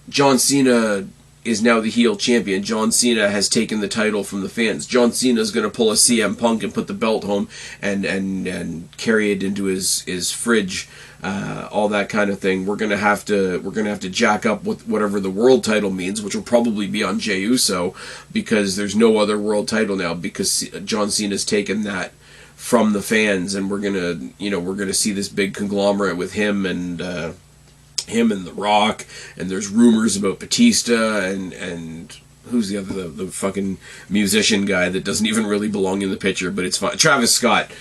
A: John Cena is now the heel champion. John Cena has taken the title from the fans. John Cena is going to pull a CM Punk and put the belt home and carry it into his fridge, all that kind of thing. We're gonna have to jack up whatever the world title means, which will probably be on Jey Uso, because there's no other world title now, because John Cena's taken that from the fans, and we're gonna see this big conglomerate with him and The Rock, and there's rumors about Batista and who's the other, the fucking musician guy that doesn't even really belong in the picture, but it's fun. Travis Scott.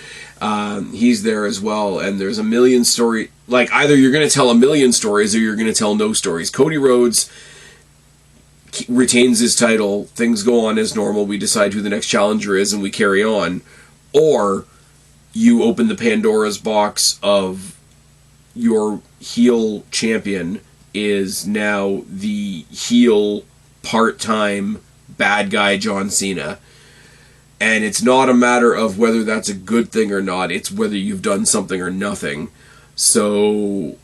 A: He's there as well, and there's a million story. Like, either you're going to tell a million stories or you're going to tell no stories. Cody Rhodes retains his title, things go on as normal, we decide who the next challenger is, and we carry on. Or you open the Pandora's box of your heel champion is now the heel part-time bad guy John Cena. And it's not a matter of whether that's a good thing or not, it's whether you've done something or nothing. So,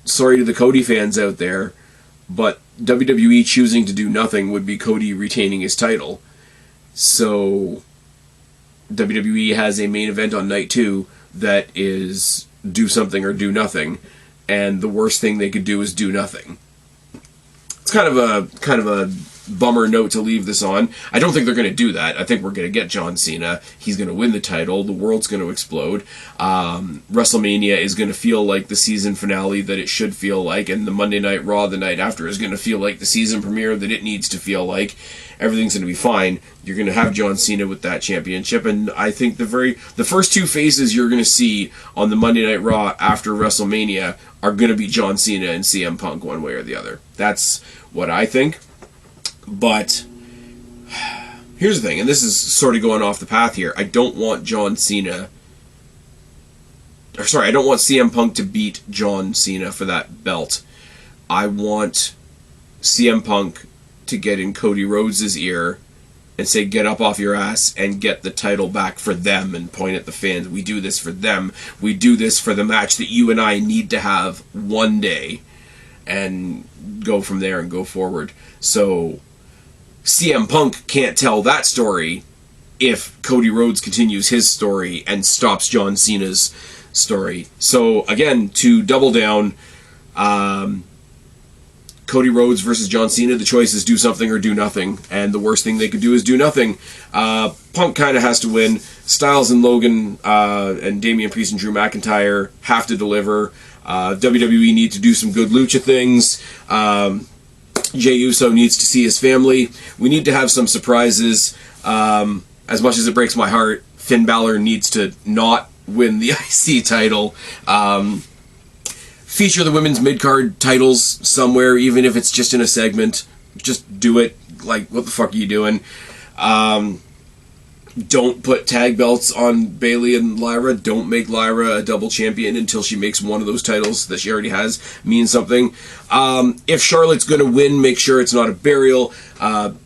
A: sorry to the Cody fans out there, but WWE choosing to do nothing would be Cody retaining his title. So, WWE has a main event on night 2 that is do something or do nothing, and the worst thing they could do is do nothing. It's kind of a bummer note to leave this on. I don't think they're going to do that. I think we're going to get John Cena. He's going to win the title. The world's going to explode. WrestleMania is going to feel like the season finale that it should feel like, and the Monday Night Raw the night after is going to feel like the season premiere that it needs to feel like. Everything's going to be fine. You're going to have John Cena with that championship, and I think the first 2 faces you're going to see on the Monday Night Raw after WrestleMania are going to be John Cena and CM Punk one way or the other. That's what I think. But here's the thing, and this is sort of going off the path here. I don't want CM Punk to beat John Cena for that belt. I want CM Punk to get in Cody Rhodes' ear and say, get up off your ass and get the title back for them, and point at the fans. We do this for them. We do this for the match that you and I need to have one day, and go from there and go forward. So CM Punk can't tell that story if Cody Rhodes continues his story and stops John Cena's story. So again, to double down, Cody Rhodes versus John Cena, the choice is do something or do nothing, and the worst thing they could do is do nothing. Punk kind of has to win. Styles and Logan and Damian Priest and Drew McIntyre have to deliver. WWE need to do some good lucha things. Jey Uso needs to see his family. We need to have some surprises. As much as it breaks my heart, Finn Balor needs to not win the IC title. Feature the women's mid-card titles somewhere, even if it's just in a segment. Just do it. Like, what the fuck are you doing? Don't put tag belts on Bayley and Lyra. Don't make Lyra a double champion until she makes one of those titles that she already has mean something. If Charlotte's going to win, make sure it's not a burial.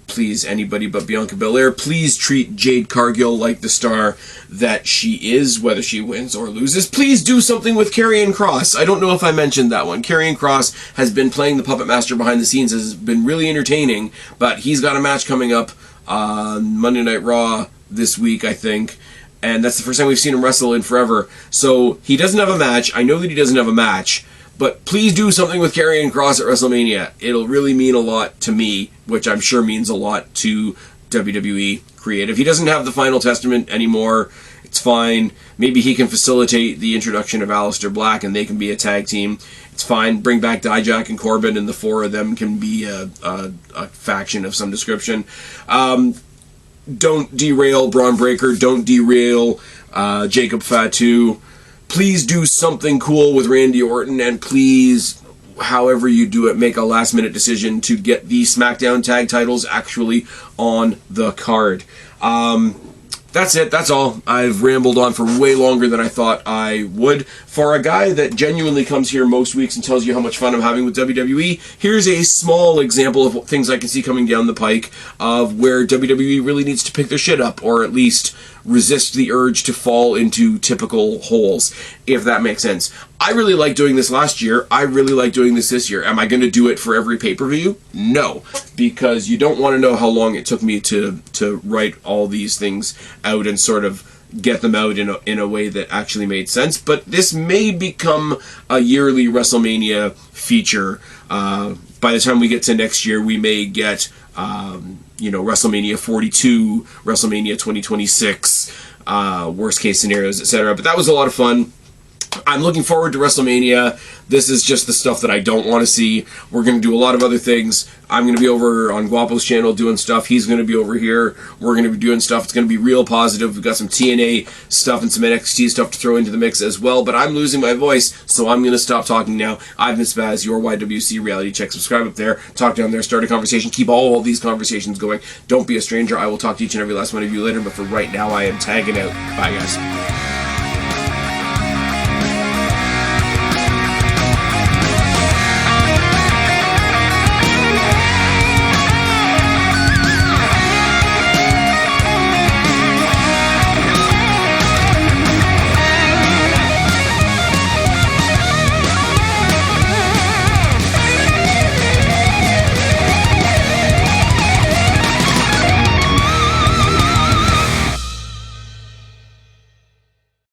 A: Please, anybody but Bianca Belair, please treat Jade Cargill like the star that she is, whether she wins or loses. Please do something with Karrion Kross. I don't know if I mentioned that one. Karrion Kross has been playing the puppet master behind the scenes, has been really entertaining, but he's got a match coming up on Monday Night Raw this week, I think, and that's the first time we've seen him wrestle in forever. So he doesn't have a match. I know that he doesn't have a match, but please do something with Karrion Kross at WrestleMania. It'll really mean a lot to me, which I'm sure means a lot to WWE Creative. He doesn't have the Final Testament anymore. It's fine. Maybe he can facilitate the introduction of Aleister Black and they can be a tag team. It's fine. Bring back Dijak and Corbin, and the 4 of them can be a faction of some description. Don't derail Braun Breaker. Don't derail Jacob Fatu. Please do something cool with Randy Orton, and please, however you do it, make a last-minute decision to get the SmackDown tag titles actually on the card. That's it. That's all. I've rambled on for way longer than I thought I would. For a guy that genuinely comes here most weeks and tells you how much fun I'm having with WWE, here's a small example of things I can see coming down the pike of where WWE really needs to pick their shit up, or at least resist the urge to fall into typical holes, if that makes sense. I really liked doing this last year. I really like doing this year. Am I going to do it for every pay-per-view? No, because you don't want to know how long it took me to write all these things out and sort of get them out in a way that actually made sense. But this may become a yearly WrestleMania feature. By the time we get to next year, we may get WrestleMania 42, WrestleMania 2026, worst case scenarios, etc. But that was a lot of fun. I'm looking forward to WrestleMania. This is just the stuff that I don't want to see. We're going to do a lot of other things. I'm going to be over on Guapo's channel doing stuff. He's going to be over here. We're going to be doing stuff. It's going to be real positive. We've got some TNA stuff and some NXT stuff to throw into the mix as well. But I'm losing my voice, so I'm going to stop talking now. I've been Spaz, your YWC Reality Check. Subscribe up there. Talk down there. Start a conversation. Keep all these conversations going. Don't be a stranger. I will talk to each and every last one of you later. But for right now, I am tagging out. Bye, guys.